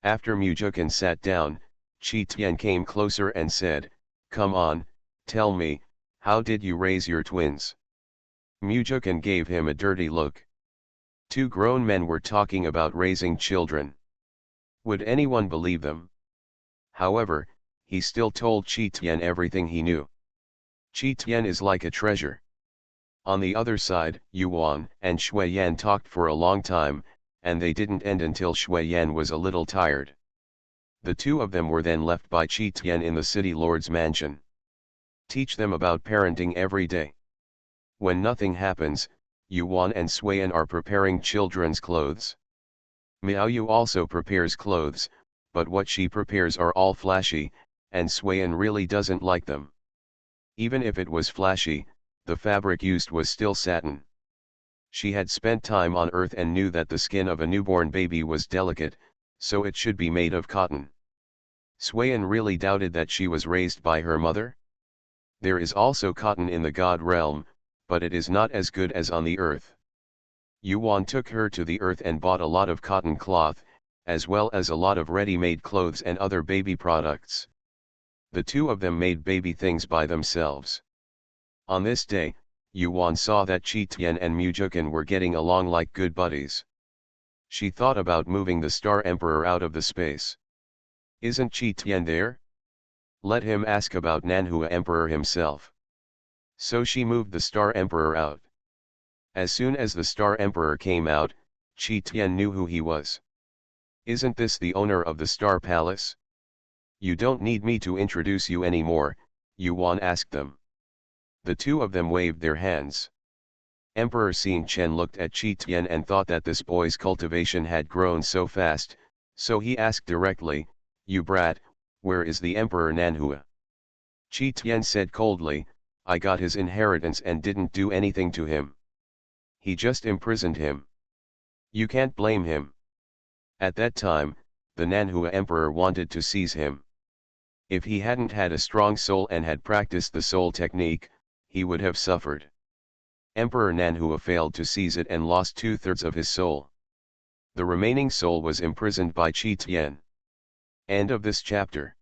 After Mujukan sat down, Chi Tian came closer and said, "Come on, tell me, how did you raise your twins?" Mujukan gave him a dirty look. Two grown men were talking about raising children. Would anyone believe them? However, he still told Chi Tian everything he knew. Chi Tian is like a treasure. On the other side, Yuan and Shui Yan talked for a long time, and they didn't end until Shui Yan was a little tired. The two of them were then left by Chi Tian in the city lord's mansion. Teach them about parenting every day. When nothing happens, Yuan and Suiyan are preparing children's clothes. Miaoyu also prepares clothes, but what she prepares are all flashy, and Suiyan really doesn't like them. Even if it was flashy, the fabric used was still satin. She had spent time on earth and knew that the skin of a newborn baby was delicate, so it should be made of cotton. Suiyan really doubted that she was raised by her mother. There is also cotton in the god realm, but it is not as good as on the earth. Yuan took her to the earth and bought a lot of cotton cloth, as well as a lot of ready-made clothes and other baby products. The two of them made baby things by themselves. On this day, Yuan saw that Chi Tian and Mujukan were getting along like good buddies. She thought about moving the Star Emperor out of the space. Isn't Chi Tian there? Let him ask about Nanhua Emperor himself. So she moved the Star Emperor out. As soon as the Star Emperor came out, Chi Tian knew who he was. Isn't this the owner of the Star Palace? You don't need me to introduce you anymore, Yuan asked them. The two of them waved their hands. Emperor Xing Chen looked at Chi Tian and thought that this boy's cultivation had grown so fast, so he asked directly, "You brat, where is the Emperor Nanhua?" Chi Tian said coldly, I got his inheritance and didn't do anything to him. He just imprisoned him. You can't blame him. At that time, the Nanhua emperor wanted to seize him. If he hadn't had a strong soul and had practiced the soul technique, he would have suffered. Emperor Nanhua failed to seize it and lost 2/3 of his soul. The remaining soul was imprisoned by Qi Tian. End of this chapter.